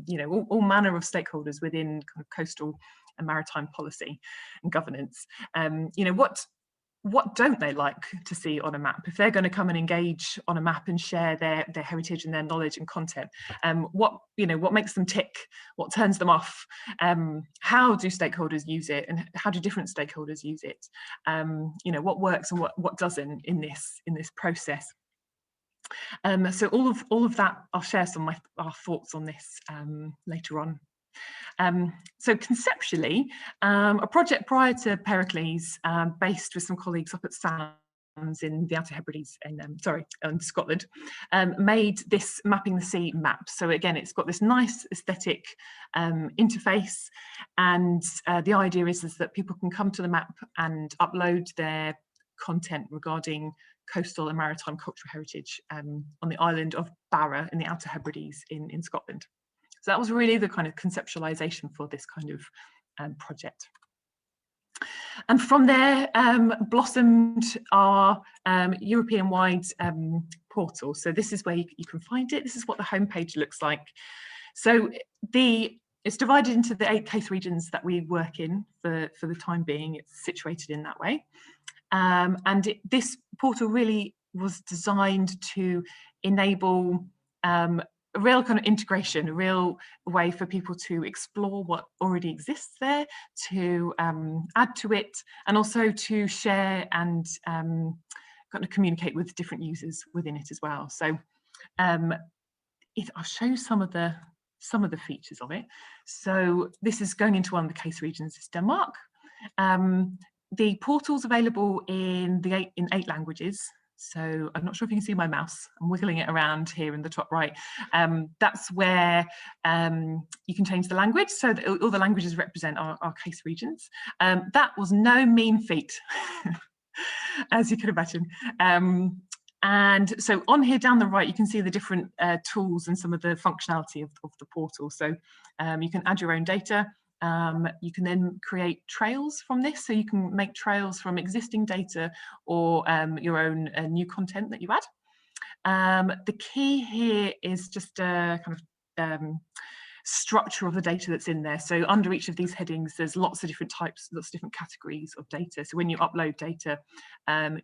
you know, all manner of stakeholders within kind of coastal and maritime policy and governance. You know, what don't they like to see on a map? If they're going to come and engage on a map and share their heritage and their knowledge and content, what makes them tick? What turns them off? How do stakeholders use it, and how do different stakeholders use it? You know, what works and what doesn't in this process. So all of that, I'll share some of our thoughts on this later on. So conceptually, a project prior to Pericles, based with some colleagues up at SAMS in the Outer Hebrides in Scotland, made this Mapping the Sea map. So again, it's got this nice aesthetic interface, and the idea is that people can come to the map and upload their content regarding coastal and maritime cultural heritage on the island of Barra in the Outer Hebrides in Scotland. So that was really the kind of conceptualization for this kind of project. And from there blossomed our European-wide portal. So this is where you can find it. This is what the homepage looks like. So it's divided into the 8 case regions that we work in for the time being. It's situated in that way. And this portal really was designed to enable a real kind of integration, a real way for people to explore what already exists there, to add to it, and also to share and kind of communicate with different users within it as well. So I'll show you some of the features of it. So this is going into one of the case regions, it's Denmark. The portal's available in 8 languages. So I'm not sure if you can see my mouse. I'm wiggling it around here in the top right. That's where you can change the language. So that all the languages represent our case regions. That was no mean feat, as you can imagine. And so on here down the right, you can see the different tools and some of the functionality of the portal. So you can add your own data. You can then create trails from this, so you can make trails from existing data or your own new content that you add. The key here is just a kind of structure of the data that's in there. So under each of these headings, there's lots of different types, lots of different categories of data. So when you upload data,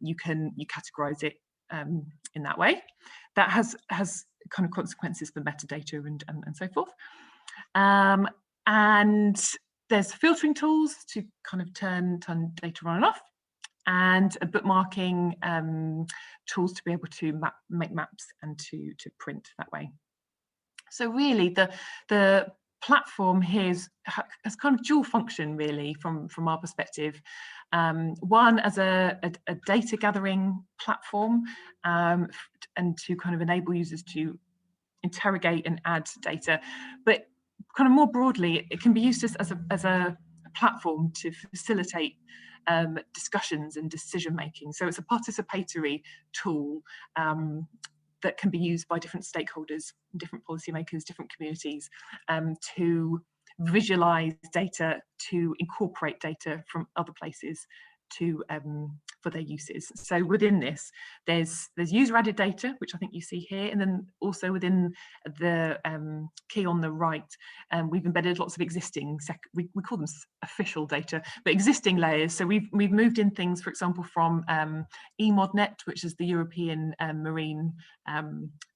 you categorize it in that way. That has kind of consequences for metadata and so forth. And there's filtering tools to kind of turn data on and off, and a bookmarking tools to be able to make maps and to print that way. So really the platform here has kind of dual function really from our perspective. One as a data gathering platform, and to kind of enable users to interrogate and add data, but kind of more broadly, it can be used as a platform to facilitate discussions and decision making. So it's a participatory tool that can be used by different stakeholders, different policymakers, different communities, to visualize data, to incorporate data from other places for their uses. So within this, there's user added data, which I think you see here, and then also within the key on the right, we've embedded lots of existing, we call them official data, but existing layers. So we've moved in things, for example, from EMODnet, which is the European Marine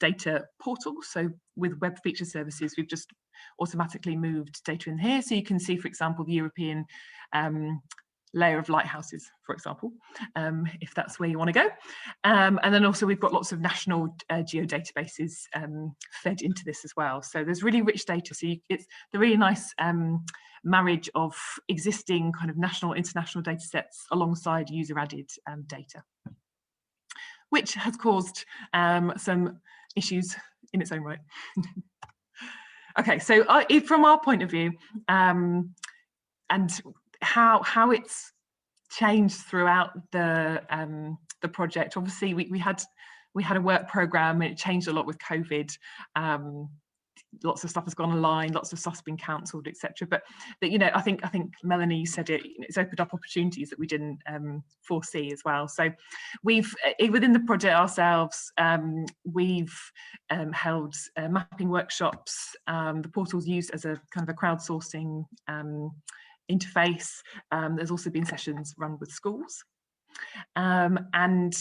Data Portal. So with web feature services, we've just automatically moved data in here. So you can see, for example, the European layer of lighthouses, for example, if that's where you want to go. And then also we've got lots of national geodatabases fed into this as well. So there's really rich data. So it's the really nice marriage of existing kind of national, international data sets alongside user added data, which has caused some issues in its own right. Okay, so from our point of view, and how it's changed throughout the project. Obviously, we had a work program, and it changed a lot with COVID. Lots of stuff has gone online, lots of stuff's been cancelled, etc. But you know, I think Melanie said it. It's opened up opportunities that we didn't foresee as well. So we've within the project ourselves, we've held mapping workshops. The portal's used as a kind of a crowdsourcing interface. There's also been sessions run with schools. And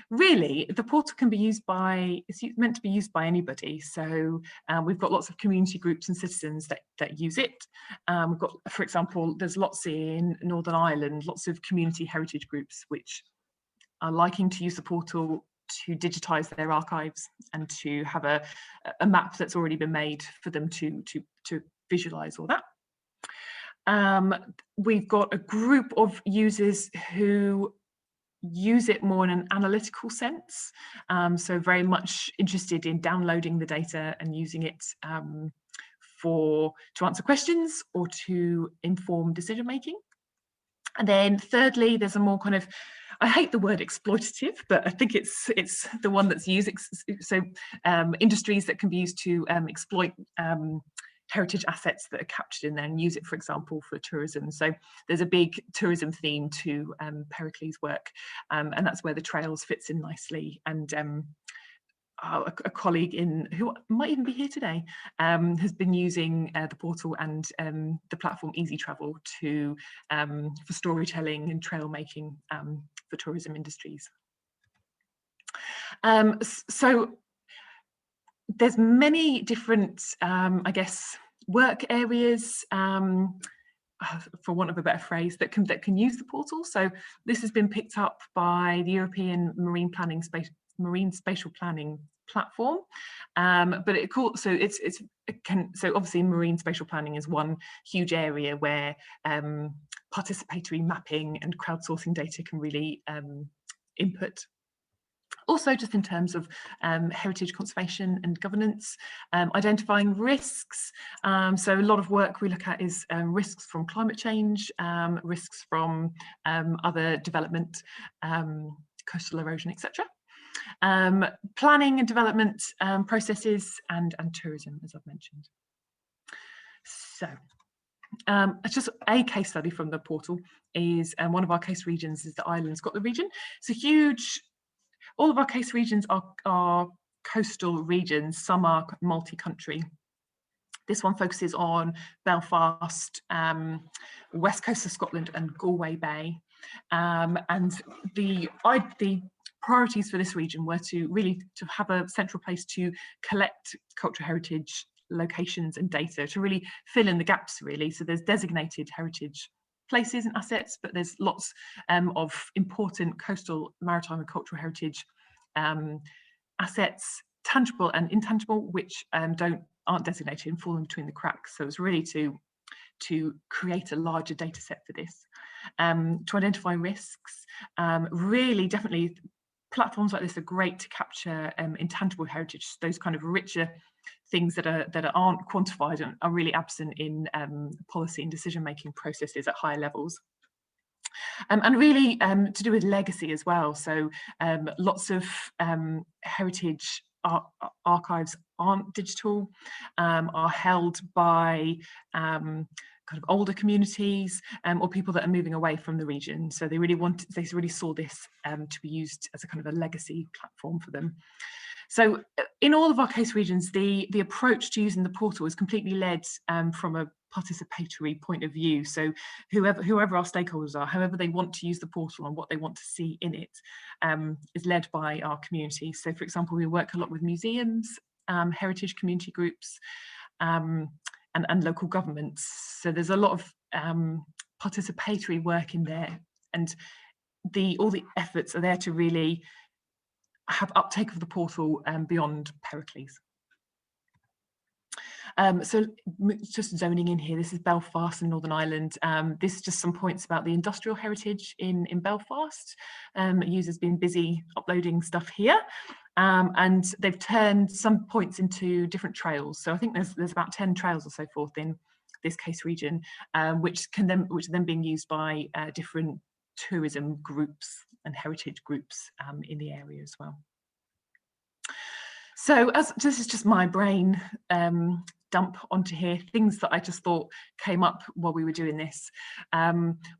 really, the portal can be used it's meant to be used by anybody. So we've got lots of community groups and citizens that use it. We've got, for example, there's lots in Northern Ireland, lots of community heritage groups which are liking to use the portal to digitize their archives and to have a map that's already been made for them to visualize all that. We've got a group of users who use it more in an analytical sense, so very much interested in downloading the data and using it to answer questions or to inform decision making. And then thirdly, there's a more kind of, I hate the word exploitative, but I think it's the one that's used. So industries that can be used to exploit heritage assets that are captured in there and use it, for example, for tourism. So there's a big tourism theme to Pericles' work, and that's where the trails fits in nicely. And a colleague who might even be here today has been using the portal and the platform Easy Travel for storytelling and trail making for tourism industries. So there's many different, I guess, work areas, for want of a better phrase, that can use the portal. So this has been picked up by the European Marine Spatial Planning platform, but so obviously marine spatial planning is one huge area where participatory mapping and crowdsourcing data can really input. Also, just in terms of heritage conservation and governance, identifying risks. So a lot of work we look at is risks from climate change, risks from other development, coastal erosion, etc. Planning and development processes and tourism, as I've mentioned. So it's just a case study from the portal is one of our case regions is the Island Scotland region. It's a huge, all of our case regions are coastal regions, some are multi-country. This one focuses on Belfast, west coast of Scotland and Galway Bay. And the priorities for this region were to have a central place to collect cultural heritage locations and data to really fill in the gaps, really. So there's designated heritage places and assets, but there's lots of important coastal, maritime and cultural heritage assets, tangible and intangible, which aren't designated and fall in between the cracks. So it's really to create a larger data set for this, to identify risks. Really, definitely, platforms like this are great to capture intangible heritage, those kind of richer things that aren't quantified and are really absent in policy and decision-making processes at higher levels. And really to do with legacy as well. So lots of heritage archives aren't digital, are held by kind of older communities or people that are moving away from the region. So they really saw this to be used as a kind of a legacy platform for them. So in all of our case regions, the approach to using the portal is completely led from a participatory point of view. So whoever our stakeholders are, however they want to use the portal and what they want to see in it, is led by our community. So for example, we work a lot with museums, heritage community groups, and local governments. So there's a lot of participatory work in there, and all the efforts are there to really have uptake of the portal beyond Pericles. So just zoning in here, this is Belfast and Northern Ireland. This is just some points about the industrial heritage in Belfast. Users been busy uploading stuff here, and they've turned some points into different trails. So I think there's about 10 trails or so forth in this case region, which are then being used by different tourism groups and heritage groups in the area as well. So this is just my brain dump onto here, things that I just thought came up while we were doing this.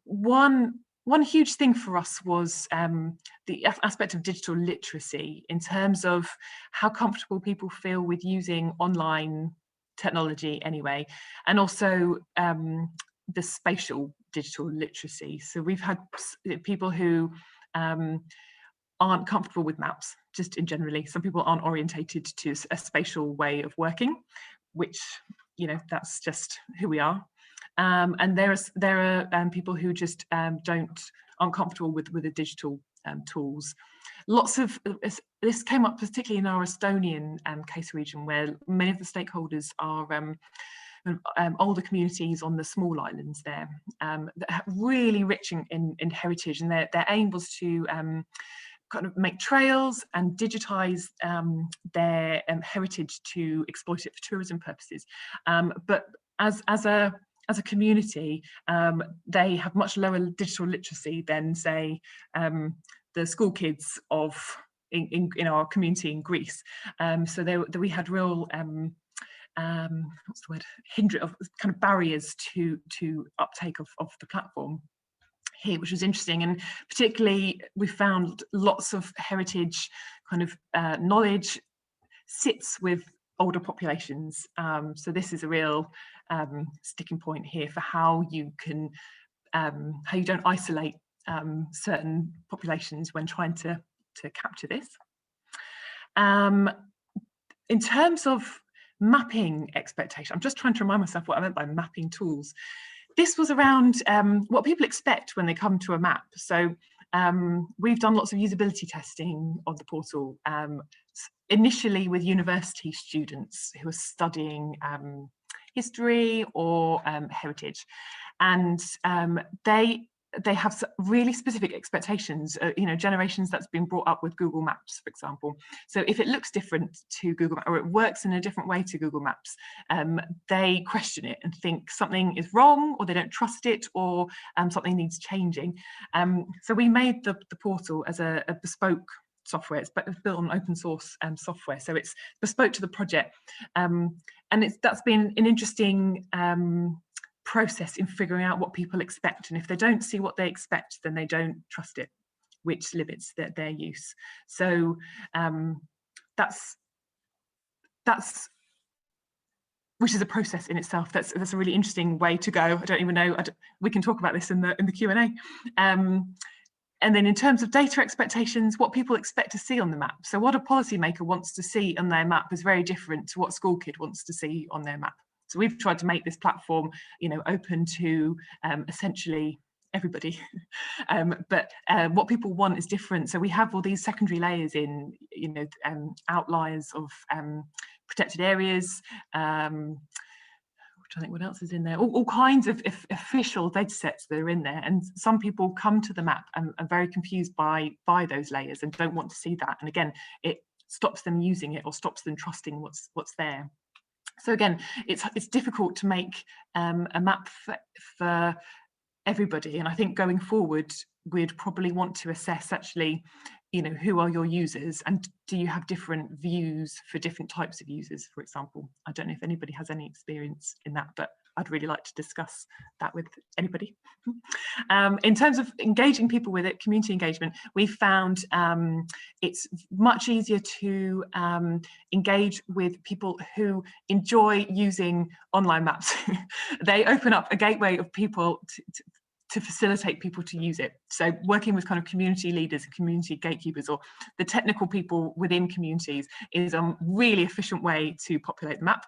One huge thing for us was the aspect of digital literacy in terms of how comfortable people feel with using online technology anyway, and also the spatial digital literacy. So we've had people who aren't comfortable with maps, just in generally. Some people aren't orientated to a spatial way of working, which, you know, that's just who we are. And there are people who just aren't comfortable with the digital tools. Lots of this came up particularly in our Estonian case region, where many of the stakeholders are older communities on the small islands there that are really rich in heritage, and their aim was to kind of make trails and digitize their heritage to exploit it for tourism purposes. But as a community, they have much lower digital literacy than, say, the school kids in our community in Greece. So we had real what's the word, kind of barriers to uptake of the platform here, which was interesting. And particularly we found lots of heritage kind of knowledge sits with older populations. So this is a real sticking point here for how you don't isolate certain populations when trying to capture this. In terms of mapping expectation, I'm just trying to remind myself what I meant by mapping tools. This was around what people expect when they come to a map. So we've done lots of usability testing on the portal, initially with university students who are studying history or heritage, and they have really specific expectations, generations that's been brought up with Google Maps, for example. So if it looks different to Google Maps, or it works in a different way to Google Maps, they question it and think something is wrong, or they don't trust it, or something needs changing. So we made the portal as a bespoke software. It's built on open source software, so it's bespoke to the project, and that's been an interesting process in figuring out what people expect, and if they don't see what they expect, then they don't trust it, which limits their use. So that's which is a process in itself. That's a really interesting way to go. I don't even know. We can talk about this in the Q&A. And then in terms of data expectations, what people expect to see on the map. So what a policymaker wants to see on their map is very different to what a school kid wants to see on their map. So we've tried to make this platform, open to essentially everybody, but what people want is different. So we have all these secondary layers in, outliers of protected areas. I think what else is in there, all kinds of official data sets that are in there, and some people come to the map and are very confused by those layers and don't want to see that, and again it stops them using it or stops them trusting what's there. So again, it's difficult to make a map for everybody, and I think going forward we'd probably want to assess actually, who are your users, and do you have different views for different types of users, for example. I don't know if anybody has any experience in that, but I'd really like to discuss that with anybody. In terms of engaging people with it, community engagement, we found it's much easier to engage with people who enjoy using online maps. They open up a gateway of people to facilitate people to use it. So working with kind of community leaders, community gatekeepers, or the technical people within communities is a really efficient way to populate the map.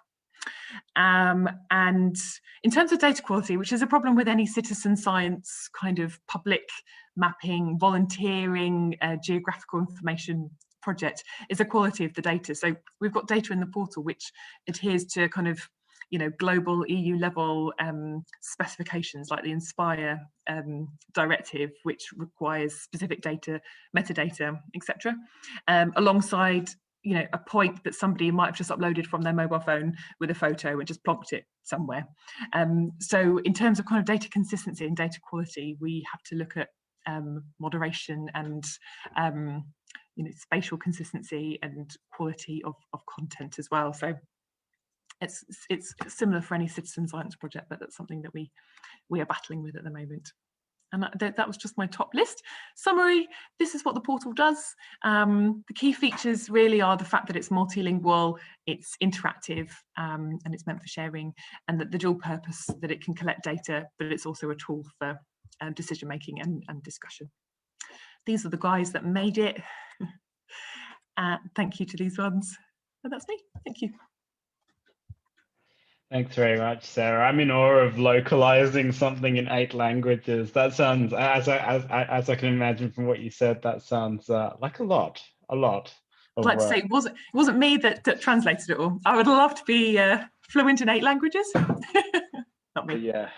And in terms of data quality, which is a problem with any citizen science kind of public mapping, volunteering, geographical information project, is the quality of the data. So we've got data in the portal which adheres to kind of global EU level specifications like the Inspire directive, which requires specific data, metadata, etc. Alongside a point that somebody might have just uploaded from their mobile phone with a photo and just plonked it somewhere. So in terms of kind of data consistency and data quality, we have to look at moderation and spatial consistency and quality of content as well. So it's similar for any citizen science project, but that's something that we are battling with at the moment. And that was just my top list. Summary, this is what the portal does. The key features really are the fact that it's multilingual, it's interactive, and it's meant for sharing, and that the dual purpose that it can collect data, but it's also a tool for decision making and discussion. These are the guys that made it. Thank you to these ones. And that's me. Thank you. Thanks very much, Sarah. I'm in awe of localizing something in 8 languages. That sounds, as I can imagine from what you said, that sounds like a lot of I'd like work. to say it wasn't me that translated it all. I would love to be fluent in 8 languages. Not me. Yeah.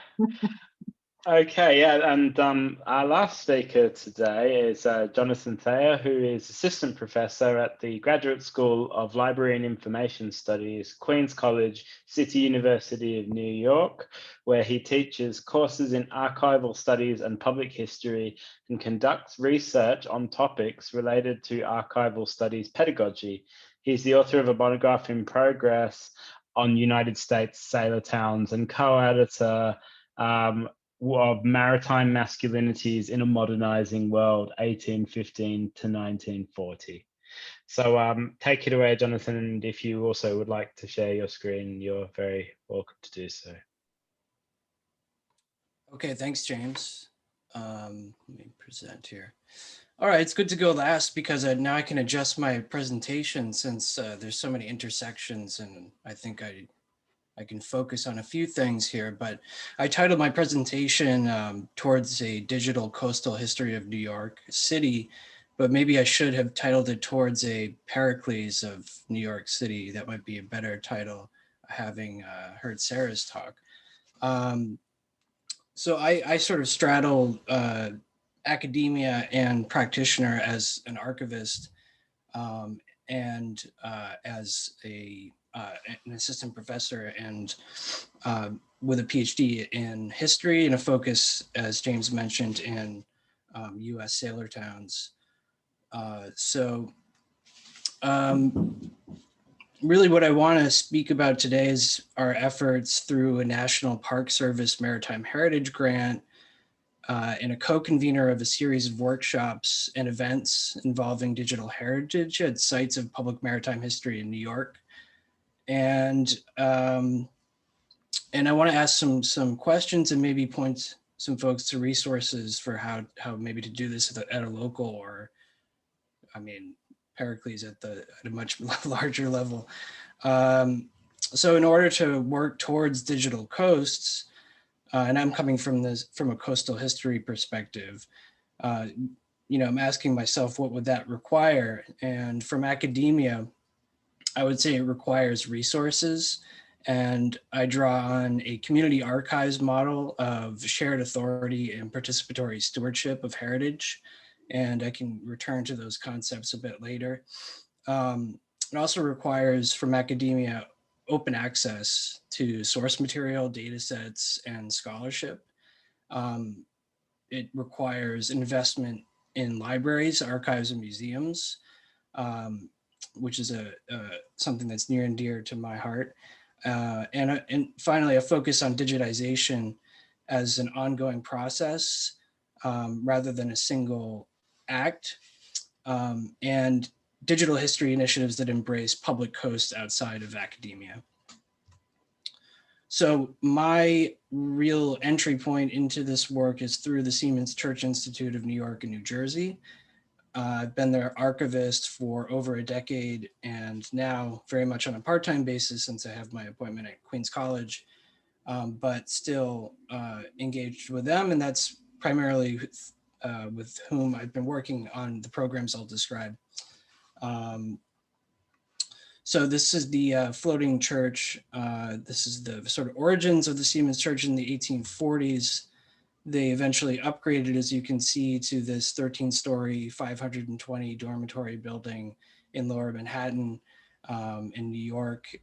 Okay, yeah, and our last speaker today is Jonathan Thayer, who is Assistant Professor at the Graduate School of Library and Information Studies, Queen's College, City University of New York, where he teaches courses in archival studies and public history and conducts research on topics related to archival studies pedagogy. He's the author of a monograph in progress on United States sailor towns and co-editor of Maritime Masculinities in a Modernizing World, 1815 to 1940. So take it away, Jonathan, and if you also would like to share your screen, you're very welcome to do so. Okay, thanks, James. Let me present here. All right, it's good to go last because now I can adjust my presentation since there's so many intersections, and I think I can focus on a few things here, but I titled my presentation Towards a Digital Coastal History of New York City, but maybe I should have titled it Towards a Pericles of New York City. That might be a better title, having heard Sarah's talk. So I sort of straddle academia and practitioner as an archivist and as an assistant professor and with a PhD in history and a focus, as James mentioned, in US sailor towns. Really what I want to speak about today is our efforts through a National Park Service Maritime Heritage Grant and a co-convener of a series of workshops and events involving digital heritage at sites of public maritime history in New York. And I want to ask some questions and maybe point some folks to resources for how maybe to do this at a local or, I mean, Pericles at a much larger level. So in order to work towards digital coasts, and I'm coming from a coastal history perspective, I'm asking myself, what would that require? And from academia, I would say it requires resources. And I draw on a community archives model of shared authority and participatory stewardship of heritage. And I can return to those concepts a bit later. It also requires from academia open access to source material, data sets, and scholarship. It requires investment in libraries, archives, and museums, which is something that's near and dear to my heart. And finally, a focus on digitization as an ongoing process rather than a single act, and digital history initiatives that embrace public coasts outside of academia. So my real entry point into this work is through the Siemens Church Institute of New York and New Jersey. I've been their archivist for over a decade and now very much on a part-time basis since I have my appointment at Queen's College, but still engaged with them. And that's primarily with whom I've been working on the programs I'll describe. So this is the floating church. This is the sort of origins of the Siemens Church in the 1840s. They eventually upgraded, as you can see, to this 13-story, 520 dormitory building in Lower Manhattan in New York.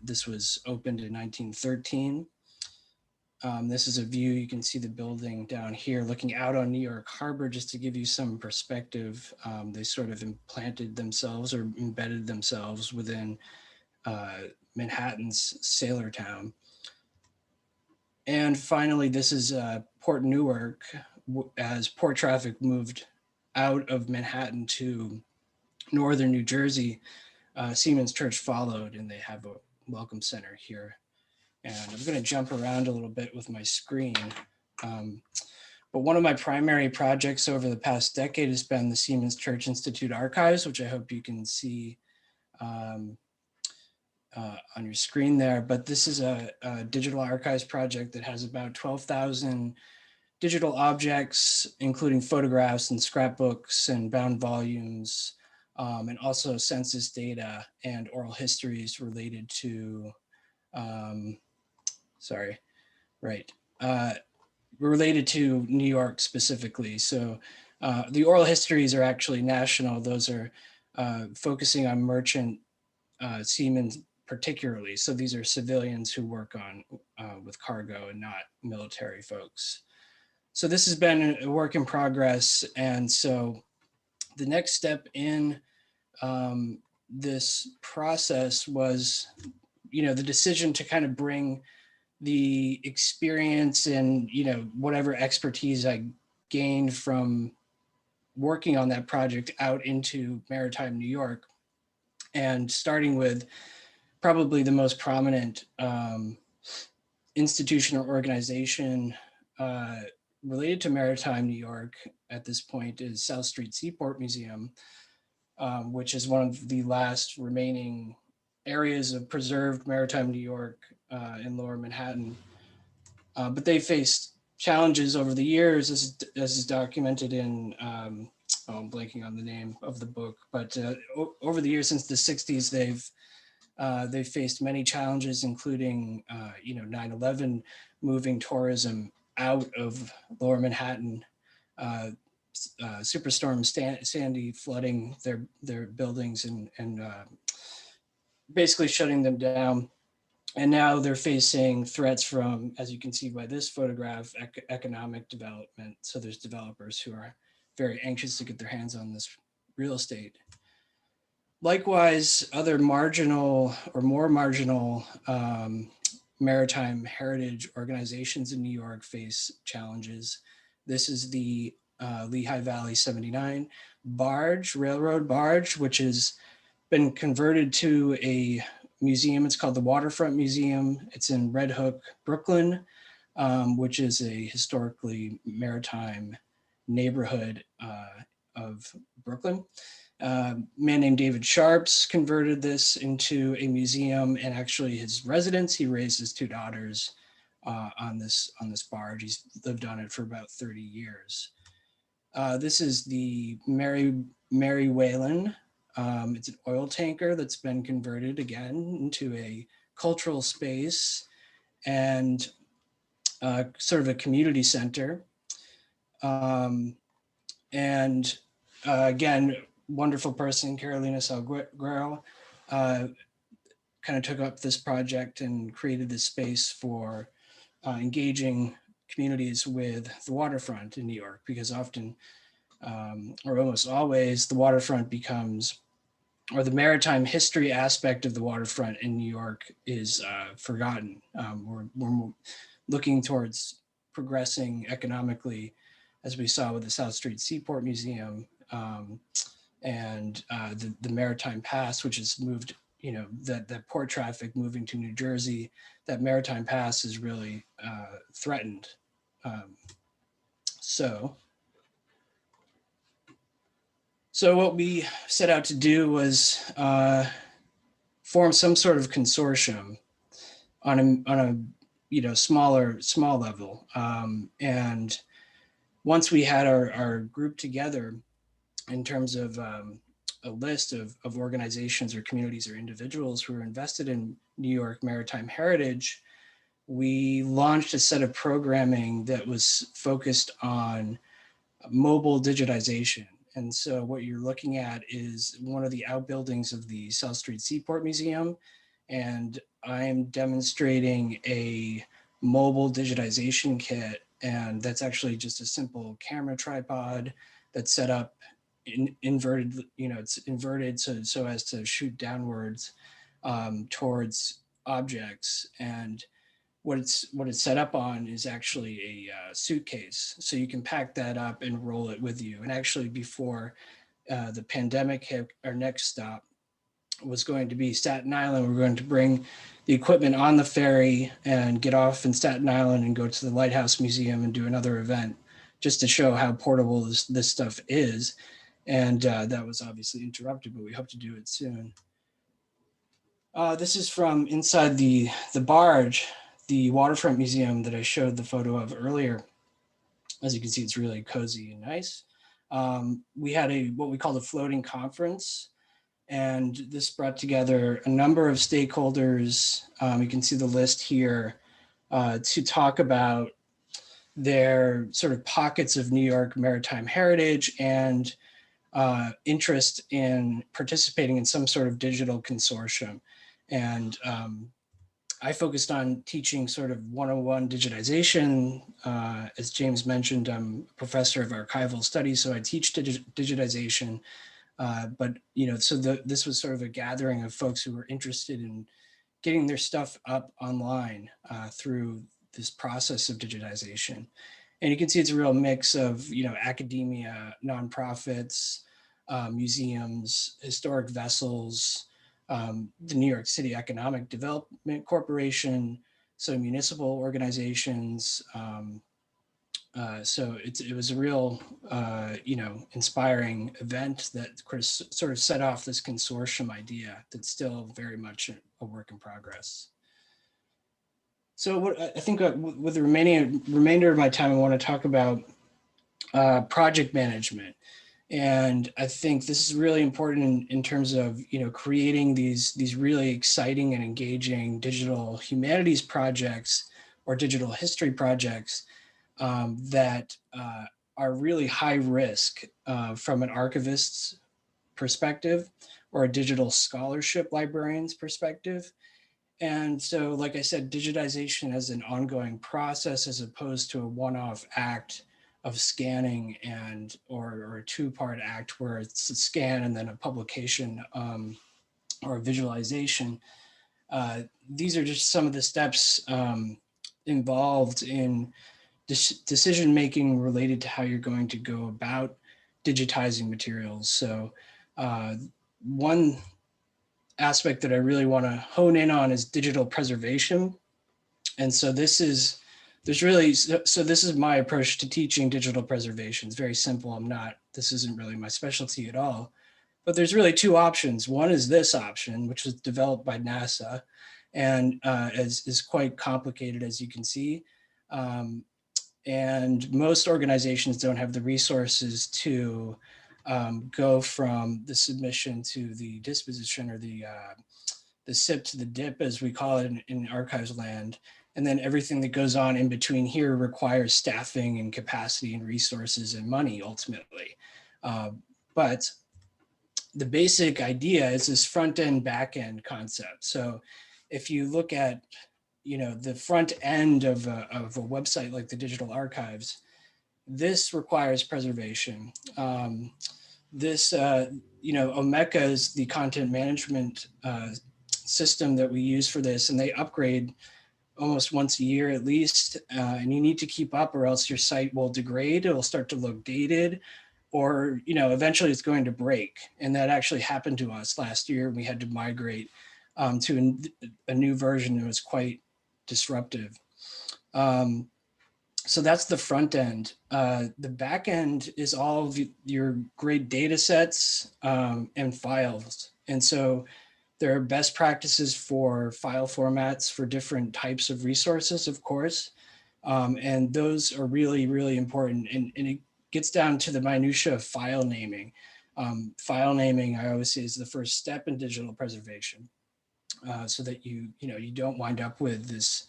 This was opened in 1913. This is a view, you can see the building down here looking out on New York Harbor, just to give you some perspective. They sort of implanted themselves or embedded themselves within Manhattan's sailor town. And finally, this is Port Newark. As port traffic moved out of Manhattan to northern New Jersey, Siemens Church followed, and they have a welcome center here. And I'm going to jump around a little bit with my screen. But one of my primary projects over the past decade has been the Siemens Church Institute Archives, which I hope you can see on your screen there. But this is a digital archives project that has about 12,000 digital objects, including photographs and scrapbooks and bound volumes, and also census data and oral histories related to sorry, right, related to New York specifically. So the oral histories are actually national. Those are focusing on merchant seamen particularly. So these are civilians who work on with cargo and not military folks. So this has been a work in progress. And so the next step in this process was, the decision to kind of bring the experience and, whatever expertise I gained from working on that project out into maritime New York, and starting with probably the most prominent institution or organization related to maritime New York at this point is South Street Seaport Museum, which is one of the last remaining areas of preserved maritime New York in Lower Manhattan. But they faced challenges over the years, as is documented in, I'm blanking on the name of the book, but over the years since the 60s, they've faced many challenges, including 9/11, moving tourism out of Lower Manhattan, Superstorm Sandy flooding their buildings and basically shutting them down. And now they're facing threats from, as you can see by this photograph, economic development. So there's developers who are very anxious to get their hands on this real estate. Likewise, other marginal or more marginal maritime heritage organizations in New York face challenges. This is the Lehigh Valley 79 railroad barge, which has been converted to a museum. It's called the Waterfront Museum. It's in Red Hook, Brooklyn, which is a historically maritime neighborhood of Brooklyn. A man named David Sharps converted this into a museum, and actually his residence, he raised his two daughters on this barge. He's lived on it for about 30 years. This is the Mary Whalen. It's an oil tanker that's been converted again into a cultural space and sort of a community center. Again, wonderful person, Carolina Salguero, kind of took up this project and created this space for engaging communities with the waterfront in New York, because often, or almost always, the waterfront becomes, or the maritime history aspect of the waterfront in New York is forgotten. We're looking towards progressing economically, as we saw with the South Street Seaport Museum, and the Maritime Pass, which has moved, that port traffic moving to New Jersey, that Maritime Pass is really threatened. So what we set out to do was form some sort of consortium on a small level. And once we had our group together, in terms of a list of organizations or communities or individuals who are invested in New York maritime heritage, we launched a set of programming that was focused on mobile digitization. And so what you're looking at is one of the outbuildings of the South Street Seaport Museum. And I'm demonstrating a mobile digitization kit. And that's actually just a simple camera tripod that's set up inverted, it's inverted so as to shoot downwards towards objects. And what it's set up on is actually a suitcase. So you can pack that up and roll it with you. And actually before the pandemic hit, our next stop was going to be Staten Island. We're going to bring the equipment on the ferry and get off in Staten Island and go to the Lighthouse Museum and do another event, just to show how portable this stuff is. And that was obviously interrupted, but we hope to do it soon. This is from inside the barge, the Waterfront Museum that I showed the photo of earlier. As you can see, it's really cozy and nice. We had what we call a floating conference And this brought together a number of stakeholders. You can see the list here to talk about their sort of pockets of New York maritime heritage and interest in participating in some sort of digital consortium. And I focused on teaching sort of one-on-one digitization. As James mentioned, I'm a professor of archival studies, so I teach digitization. But so this was sort of a gathering of folks who were interested in getting their stuff up online through this process of digitization. And you can see it's a real mix of academia, nonprofits, museums, historic vessels, the New York City Economic Development Corporation, so municipal organizations. So it was a real, inspiring event that sort of set off this consortium idea that's still very much a work in progress. So what I think with the remainder of my time, I want to talk about project management. And I think this is really important in terms of creating these really exciting and engaging digital humanities projects or digital history projects that are really high risk from an archivist's perspective or a digital scholarship librarian's perspective. And so, like I said, digitization as an ongoing process as opposed to a one-off act of scanning or a two-part act where it's a scan and then a publication or a visualization. These are just some of the steps involved in decision-making related to how you're going to go about digitizing materials. So one aspect that I really want to hone in on is digital preservation. And so this is my approach to teaching digital preservation. It's very simple. This isn't really my specialty at all, but there's really two options. One is this option, which was developed by NASA and is quite complicated, as you can see. And most organizations don't have the resources to go from the submission to the disposition or the SIP to the DIP, as we call it in archives land. And then everything that goes on in between here requires staffing and capacity and resources and money ultimately. But the basic idea is this front end, back end concept. So if you look at the front end of a website like the Digital Archives, this requires preservation. Omeka is the content management system that we use for this, and they upgrade almost once a year at least, and you need to keep up or else your site will degrade. It'll start to look dated, or eventually it's going to break. And that actually happened to us last year. We had to migrate to a new version that was quite disruptive. So that's the front end. The back end is all of your great data sets and files. And so there are best practices for file formats for different types of resources, of course. And those are really, really important. And it gets down to the minutia of file naming. File naming, I always say, is the first step in digital preservation, so that you don't wind up with this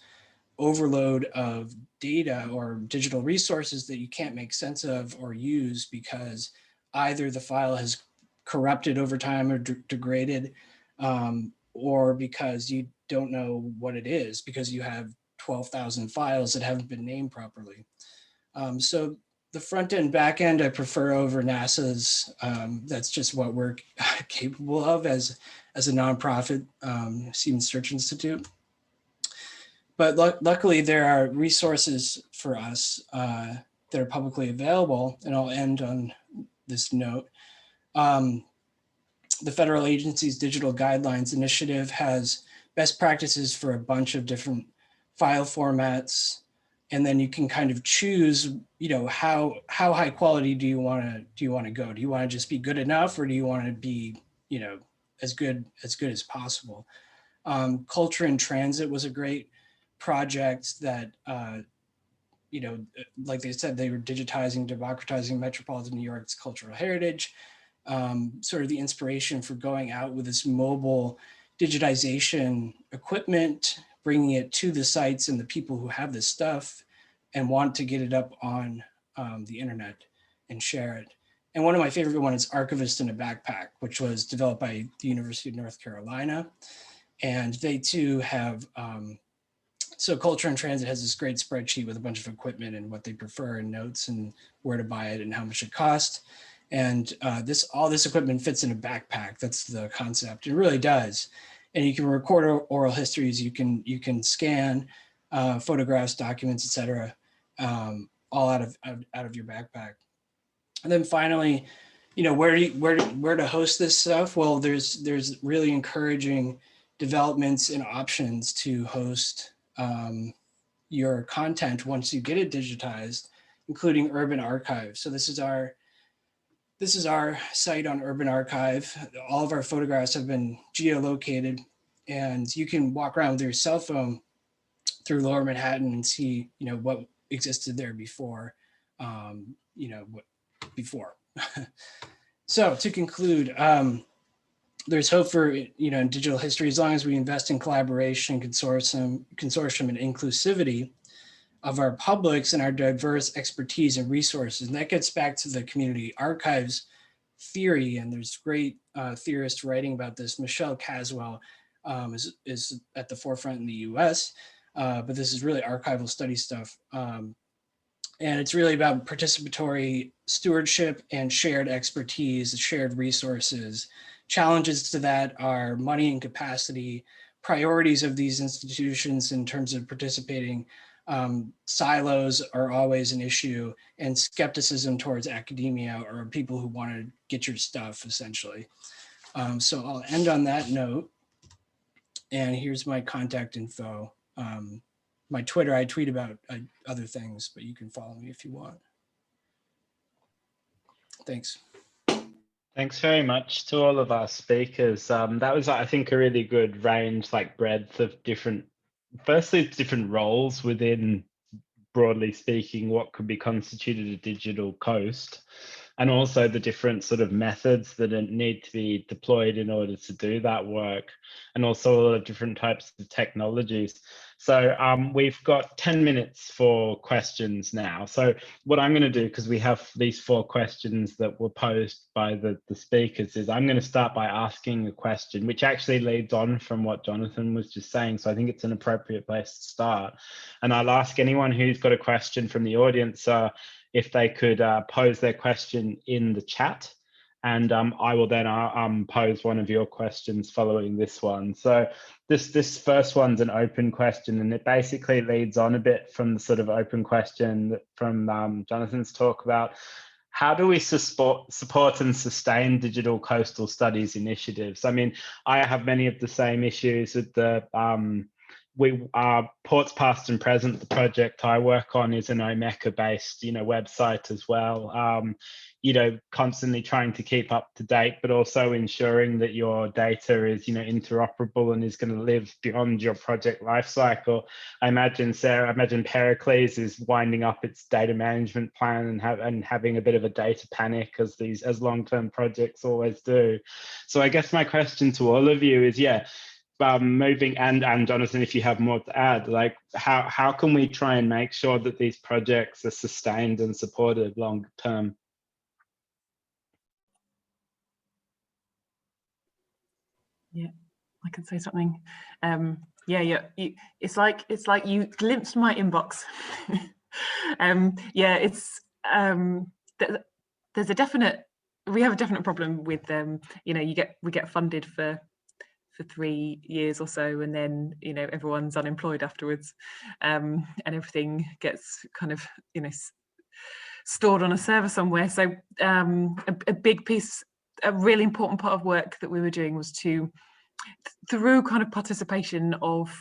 overload of data or digital resources that you can't make sense of or use because either the file has corrupted over time or degraded, or because you don't know what it is because you have 12,000 files that haven't been named properly. So the front end, back end, I prefer over NASA's. That's just what we're capable of as a nonprofit Stevens Search Institute. But luckily, there are resources for us that are publicly available, and I'll end on this note. The federal agency's Digital Guidelines Initiative has best practices for a bunch of different file formats, and then you can kind of choose, how high quality do you want to go? Do you want to just be good enough, or do you want to be, as good as possible? Culture in Transit was a great project that, like they said, they were digitizing, democratizing Metropolitan New York's cultural heritage. sort of the inspiration for going out with this mobile digitization equipment, bringing it to the sites and the people who have this stuff and want to get it up on the internet and share it. And one of my favorite ones is Archivist in a Backpack, which was developed by the University of North Carolina. And they too have, so Culture in Transit has this great spreadsheet with a bunch of equipment and what they prefer and notes and where to buy it and how much it costs. And all this equipment fits in a backpack. That's the concept. It really does. And you can record oral histories. You can scan photographs, documents, etc., all out of your backpack. And then finally, where to host this stuff? Well, there's really encouraging developments and options to host your content once you get it digitized, including Urban Archive. So this is our site on Urban Archive. All of our photographs have been geolocated, and you can walk around with your cell phone through Lower Manhattan and see, what existed there before, before. So to conclude, there's hope for digital history as long as we invest in collaboration, consortium, and inclusivity of our publics and our diverse expertise and resources. And that gets back to the community archives theory. And there's great theorists writing about this. Michelle Caswell is at the forefront in the US, but this is really archival study stuff. And it's really about participatory stewardship and shared expertise, shared resources. Challenges to that are money and capacity, priorities of these institutions in terms of participating. Silos are always an issue, and skepticism towards academia or people who want to get your stuff, essentially. So I'll end on that note. And here's my contact info. My Twitter, I tweet about other things, but you can follow me if you want. Thanks. Thanks very much to all of our speakers. That was, I think, a really good range, breadth of different roles within, broadly speaking, what could be constituted a digital coast, and also the different sort of methods that need to be deployed in order to do that work, and also all the different types of technologies. So we've got 10 minutes for questions now. So what I'm going to do, because we have these 4 questions that were posed by the speakers, is I'm going to start by asking a question, which actually leads on from what Jonathan was just saying. So I think it's an appropriate place to start. And I'll ask anyone who's got a question from the audience if they could pose their question in the chat. And I will then pose one of your questions following this one. So this first one's an open question, and it basically leads on a bit from the sort of open question from Jonathan's talk about how do we support and sustain digital coastal studies initiatives? I mean, I have many of the same issues with the Ports Past and Present. The project I work on is an Omeka-based, website as well. Constantly trying to keep up to date, but also ensuring that your data is, interoperable and is going to live beyond your project lifecycle. I imagine, Sarah, Pericles is winding up its data management plan and having a bit of a data panic, as long-term projects always do. So I guess my question to all of you is, moving, and Jonathan, if you have more to add, how can we try and make sure that these projects are sustained and supported long term? Yeah, I can say something. It's like you glimpsed my inbox. There's a definite. We have a definite problem with we get funded for 3 years or so, and then everyone's unemployed afterwards, and everything gets kind of stored on a server somewhere. So a big piece. A really important part of work that we were doing was through kind of participation of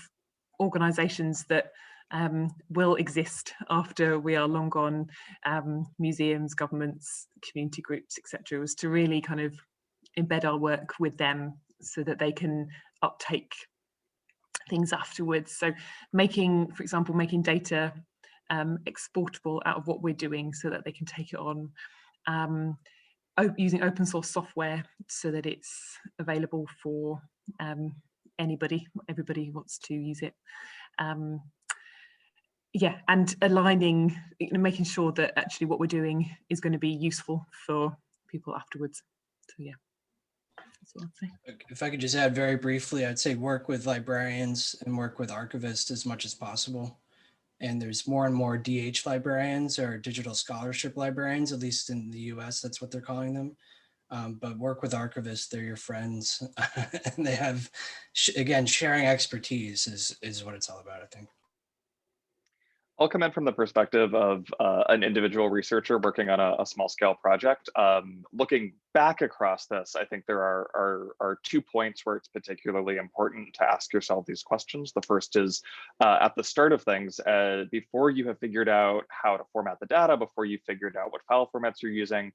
organisations that will exist after we are long gone, museums, governments, community groups, etc., was to really kind of embed our work with them so that they can uptake things afterwards. So for example, making data exportable out of what we're doing so that they can take it on. using open source software so that it's available for everybody who wants to use it. Yeah, and aligning, making sure that actually what we're doing is going to be useful for people afterwards. So yeah, that's what I'd say. If I could just add very briefly, I'd say work with librarians and work with archivists as much as possible. And there's more and more DH librarians, or digital scholarship librarians, at least in the US, that's what they're calling them. But work with archivists, they're your friends. And they have, again, sharing expertise is what it's all about, I think. I'll come in from the perspective of an individual researcher working on a small scale project. Looking back across this, I think there are 2 points where it's particularly important to ask yourself these questions. The first is at the start of things, before you have figured out how to format the data, before you figured out what file formats you're using,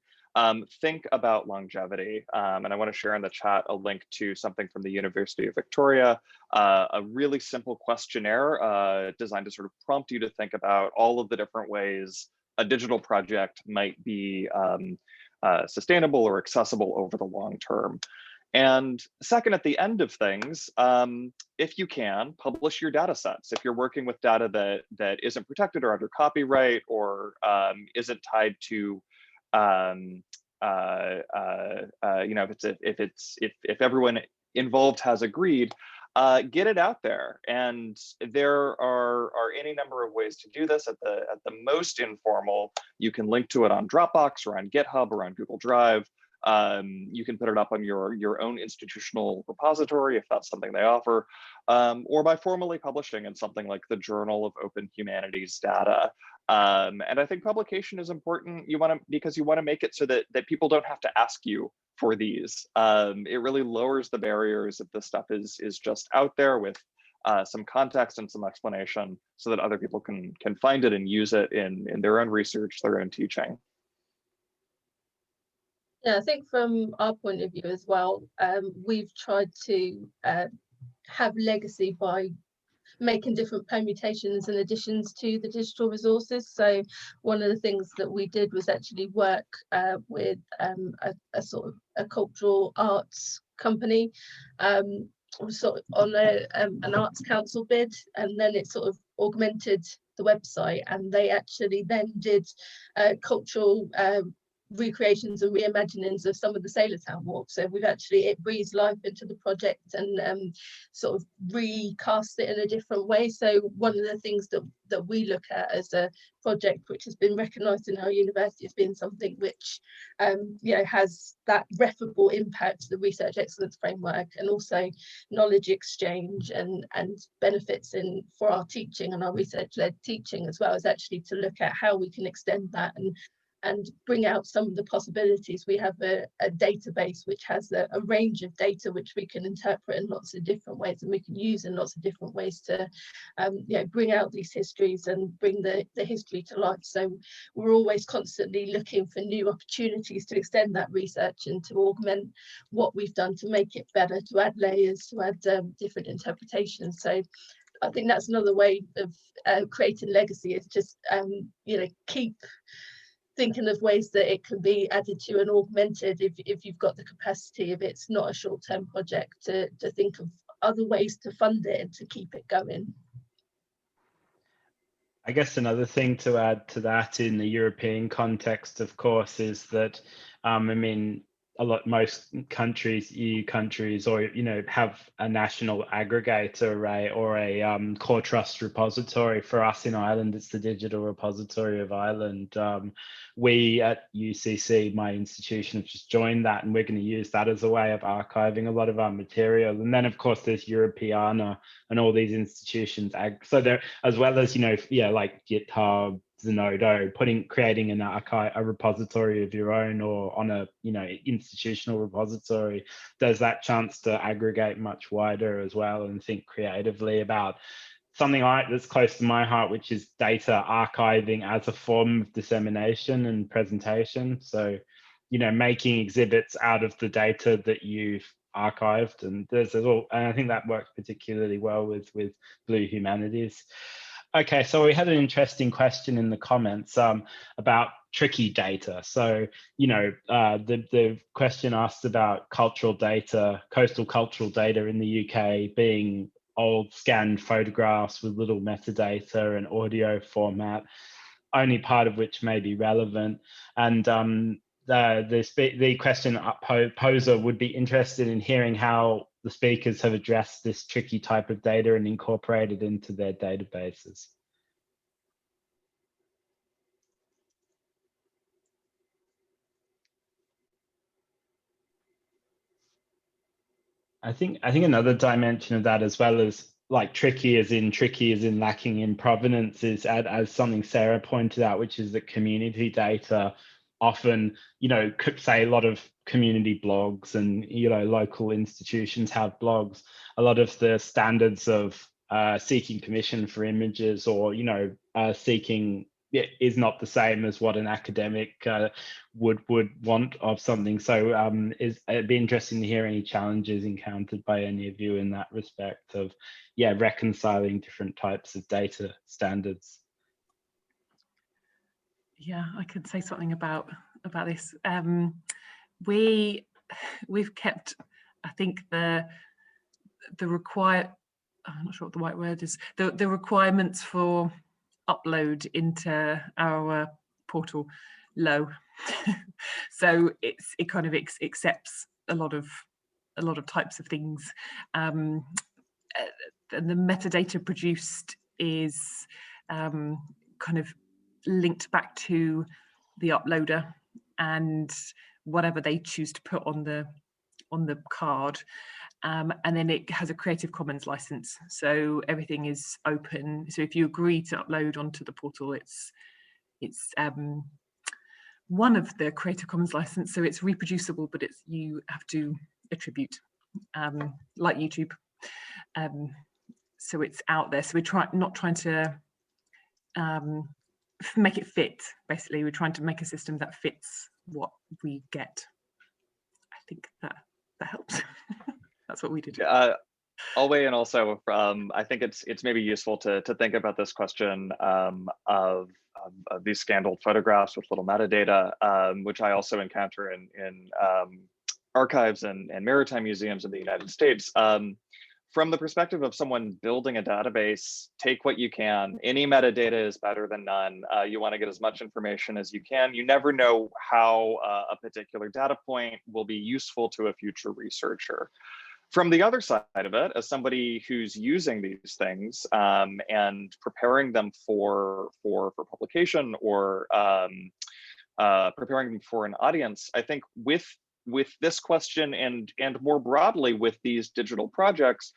think about longevity. And I want to share in the chat a link to something from the University of Victoria, a really simple questionnaire designed to sort of prompt you to think about all of the different ways a digital project might be sustainable or accessible over the long term. And second, at the end of things, if you can, publish your data sets. If you're working with data that isn't protected or under copyright, or isn't tied to if everyone involved has agreed, get it out there. And there are any number of ways to do this. At the most informal, you can link to it on Dropbox or on GitHub or on Google Drive. You can put it up on your own institutional repository if that's something they offer, or by formally publishing in something like the Journal of Open Humanities Data. And I think publication is important. Because you want to make it so that people don't have to ask you for these. It really lowers the barriers if this stuff is just out there with some context and some explanation, so that other people can find it and use it in their own research, their own teaching. Yeah, I think from our point of view as well, we've tried to have legacy by making different permutations and additions to the digital resources. So one of the things that we did was actually work with a sort of a cultural arts company, sort of on an arts council bid, and then it sort of augmented the website, and they actually then did cultural recreations and reimaginings of some of the Sailor Town walks. So it breathes life into the project and sort of recast it in a different way. So one of the things that we look at as a project which has been recognised in our university as being something which has that referable impact to the research excellence framework, and also knowledge exchange and benefits for our teaching and our research-led teaching as well, is actually to look at how we can extend that and bring out some of the possibilities. We have a database which has a range of data which we can interpret in lots of different ways, and we can use in lots of different ways to bring out these histories and bring the history to life. So we're always constantly looking for new opportunities to extend that research and to augment what we've done to make it better, to add layers, to add different interpretations. So I think that's another way of creating legacy, is just keep thinking of ways that it can be added to and augmented if you've got the capacity, if it's not a short-term project, to think of other ways to fund it and to keep it going. I guess another thing to add to that in the European context, of course, is that most countries, EU countries, or have a national aggregator, right, or a core trust repository. For us in Ireland, it's the Digital Repository of Ireland. We at UCC, my institution, have just joined that, and we're going to use that as a way of archiving a lot of our material. And then, of course, there's Europeana and all these institutions. So there, as well as like GitHub, Zenodo, creating an archive, a repository of your own, or on a institutional repository, there's that chance to aggregate much wider as well and think creatively about something that's close to my heart, which is data archiving as a form of dissemination and presentation. So making exhibits out of the data that you've archived, and and I think that works particularly well with Blue Humanities. Okay, so we had an interesting question in the comments about tricky data. So, you know, the question asked about cultural data, coastal cultural data in the UK being old scanned photographs with little metadata and audio format, only part of which may be relevant. And the question poser would be interested in hearing how the speakers have addressed this tricky type of data and incorporated into their databases. I think another dimension of that, as well as like tricky as in lacking in provenance, is as something Sarah pointed out, which is that community data often, you know, could say a lot of community blogs and, you know, local institutions have blogs. A lot of the standards of seeking permission for images or, you know, seeking is not the same as what an academic would want of something. So it'd be interesting to hear any challenges encountered by any of you in that respect of, yeah, reconciling different types of data standards. Yeah, I could say something about this. We've kept, I think, I'm not sure what the right word is, the requirements for upload into our portal low. So it kind of accepts a lot of types of things, and the metadata produced is kind of linked back to the uploader and whatever they choose to put on the card. And then it has a Creative Commons license, so everything is open. So if you agree to upload onto the portal, it's one of the Creative Commons license, so it's reproducible, but you have to attribute, like YouTube. So it's out there. So we're not trying to make it fit. Basically, we're trying to make a system that fits what we get. I think that helps. That's what we did. I'll weigh in also. I think it's maybe useful to think about this question of these scanned old photographs with little metadata, which I also encounter in archives and maritime museums in the United States. From the perspective of someone building a database, take what you can. Any metadata is better than none. You want to get as much information as you can. You never know how a particular data point will be useful to a future researcher. From the other side of it, as somebody who's using these things and preparing them for publication or preparing them for an audience, I think with this question and more broadly with these digital projects,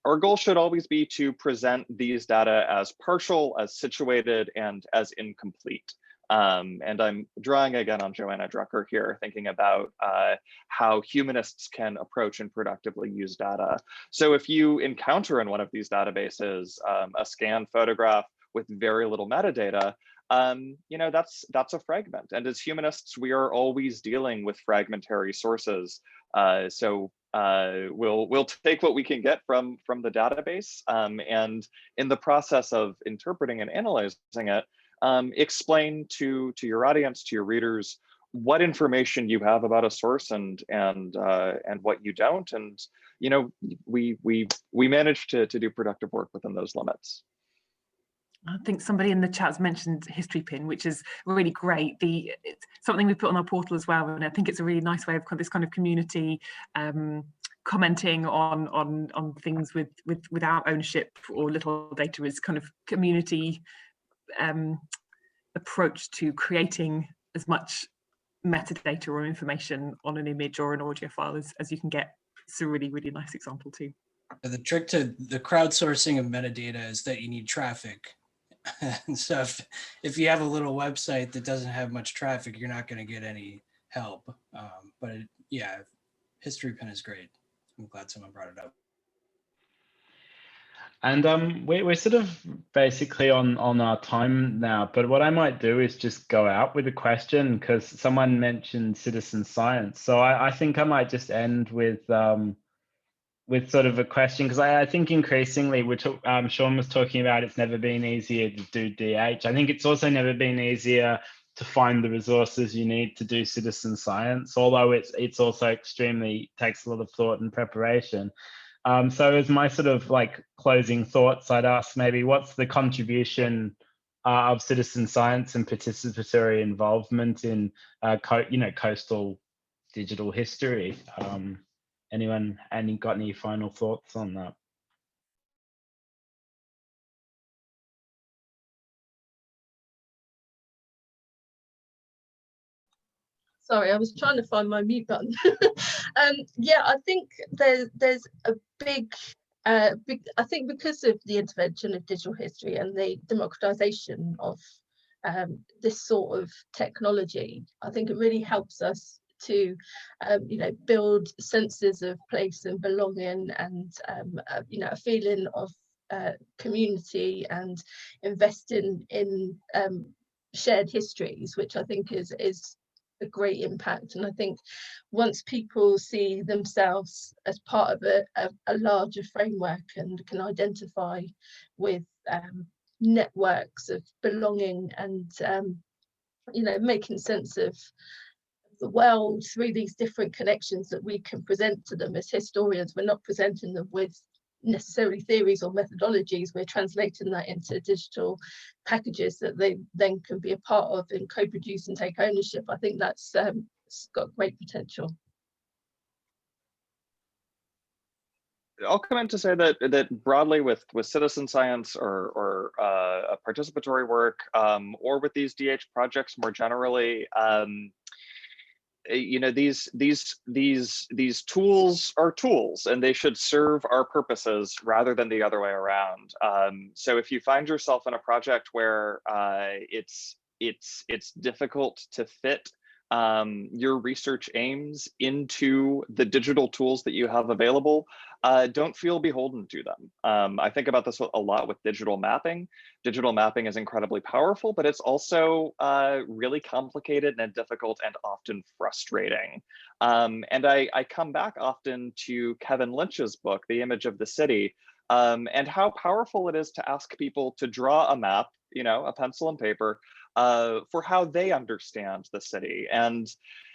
our goal should always be to present these data as partial, as situated, and as incomplete. And I'm drawing again on Joanna Drucker here, thinking about how humanists can approach and productively use data. So if you encounter in one of these databases a scanned photograph with very little metadata, you know, that's a fragment. And as humanists, we are always dealing with fragmentary sources. So we'll take what we can get from the database, and in the process of interpreting and analyzing it, explain to your audience, to your readers, what information you have about a source and what you don't. And you know, we managed to do productive work within those limits. I think somebody in the chat has mentioned History Pin, which is really great. It's something we put on our portal as well, and I think it's a really nice way of this kind of community commenting on things without ownership or little data, is kind of community approach to creating as much metadata or information on an image or an audio file as you can get. It's a really, really nice example too. The trick to the crowdsourcing of metadata is that you need traffic. And so if you have a little website that doesn't have much traffic, you're not going to get any help. Yeah, History Pin is great. I'm glad someone brought it up. And we're sort of basically on our time now, but what I might do is just go out with a question, because someone mentioned citizen science. So I think I might just end with sort of a question, because I think increasingly Sean was talking about it's never been easier to do DH. I think it's also never been easier to find the resources you need to do citizen science, although it's also extremely takes a lot of thought and preparation. So as my sort of like closing thoughts, I'd ask maybe what's the contribution of citizen science and participatory involvement in coastal digital history? Anyone got any final thoughts on that? Sorry, I was trying to find my mute button. Yeah, I think there's a big, I think because of the intervention of digital history and the democratization of this sort of technology, I think it really helps us to, build senses of place and belonging, and a feeling of community, and investing in shared histories, which I think is a great impact. And I think once people see themselves as part of a larger framework and can identify with networks of belonging, and making sense of the world through these different connections that we can present to them as historians, we're not presenting them with necessarily theories or methodologies, we're translating that into digital packages that they then can be a part of and co-produce and take ownership. I think that's it's got great potential. I'll come in to say that broadly with citizen science or participatory work, or with these DH projects more generally, these tools are tools, and they should serve our purposes rather than the other way around. So if you find yourself in a project where it's difficult to fit your research aims into the digital tools that you have available, don't feel beholden to them. I think about this a lot with digital mapping. Digital mapping is incredibly powerful, but it's also really complicated and difficult and often frustrating. And I come back often to Kevin Lynch's book, The Image of the City, and how powerful it is to ask people to draw a map, a pencil and paper, for how they understand the city. And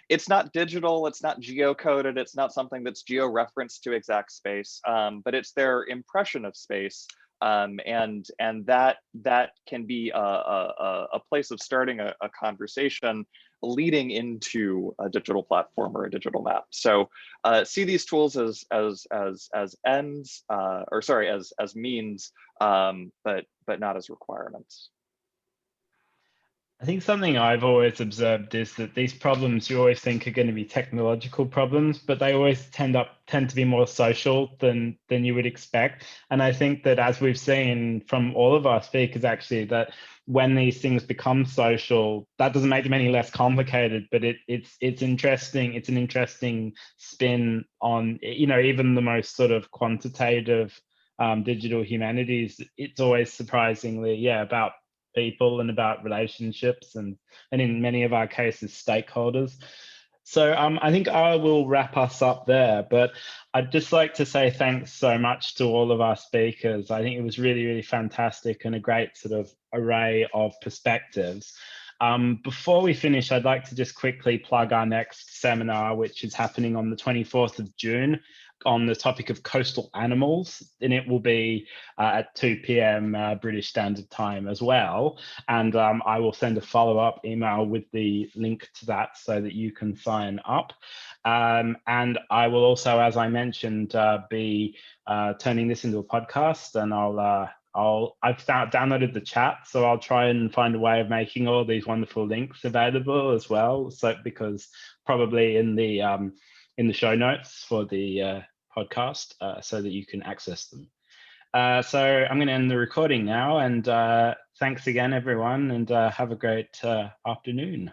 it's not digital, it's not geocoded, it's not something that's geo-referenced to exact space, but it's their impression of space. And that can be a place of starting a conversation leading into a digital platform or a digital map. So see these tools as ends, as means, but not as requirements. I think something I've always observed is that these problems you always think are going to be technological problems, but they always tend to be more social than you would expect. And I think that, as we've seen from all of our speakers, actually, that when these things become social, that doesn't make them any less complicated, but it's interesting. It's an interesting spin on, even the most sort of quantitative digital humanities. It's always surprisingly, about people and about relationships, and in many of our cases, stakeholders. So I think I will wrap us up there, but I'd just like to say thanks so much to all of our speakers. I think it was really, really fantastic and a great sort of array of perspectives. Before we finish, I'd like to just quickly plug our next seminar, which is happening on the 24th of June on the topic of coastal animals, and it will be at 2 p.m. British Standard Time as well. And I will send a follow-up email with the link to that so that you can sign up. And I will also, as I mentioned, be turning this into a podcast, and I've downloaded the chat, so I'll try and find a way of making all these wonderful links available as well. So because probably in the show notes for the podcast, so that you can access them. So I'm going to end the recording now, and thanks again, everyone, and have a great afternoon.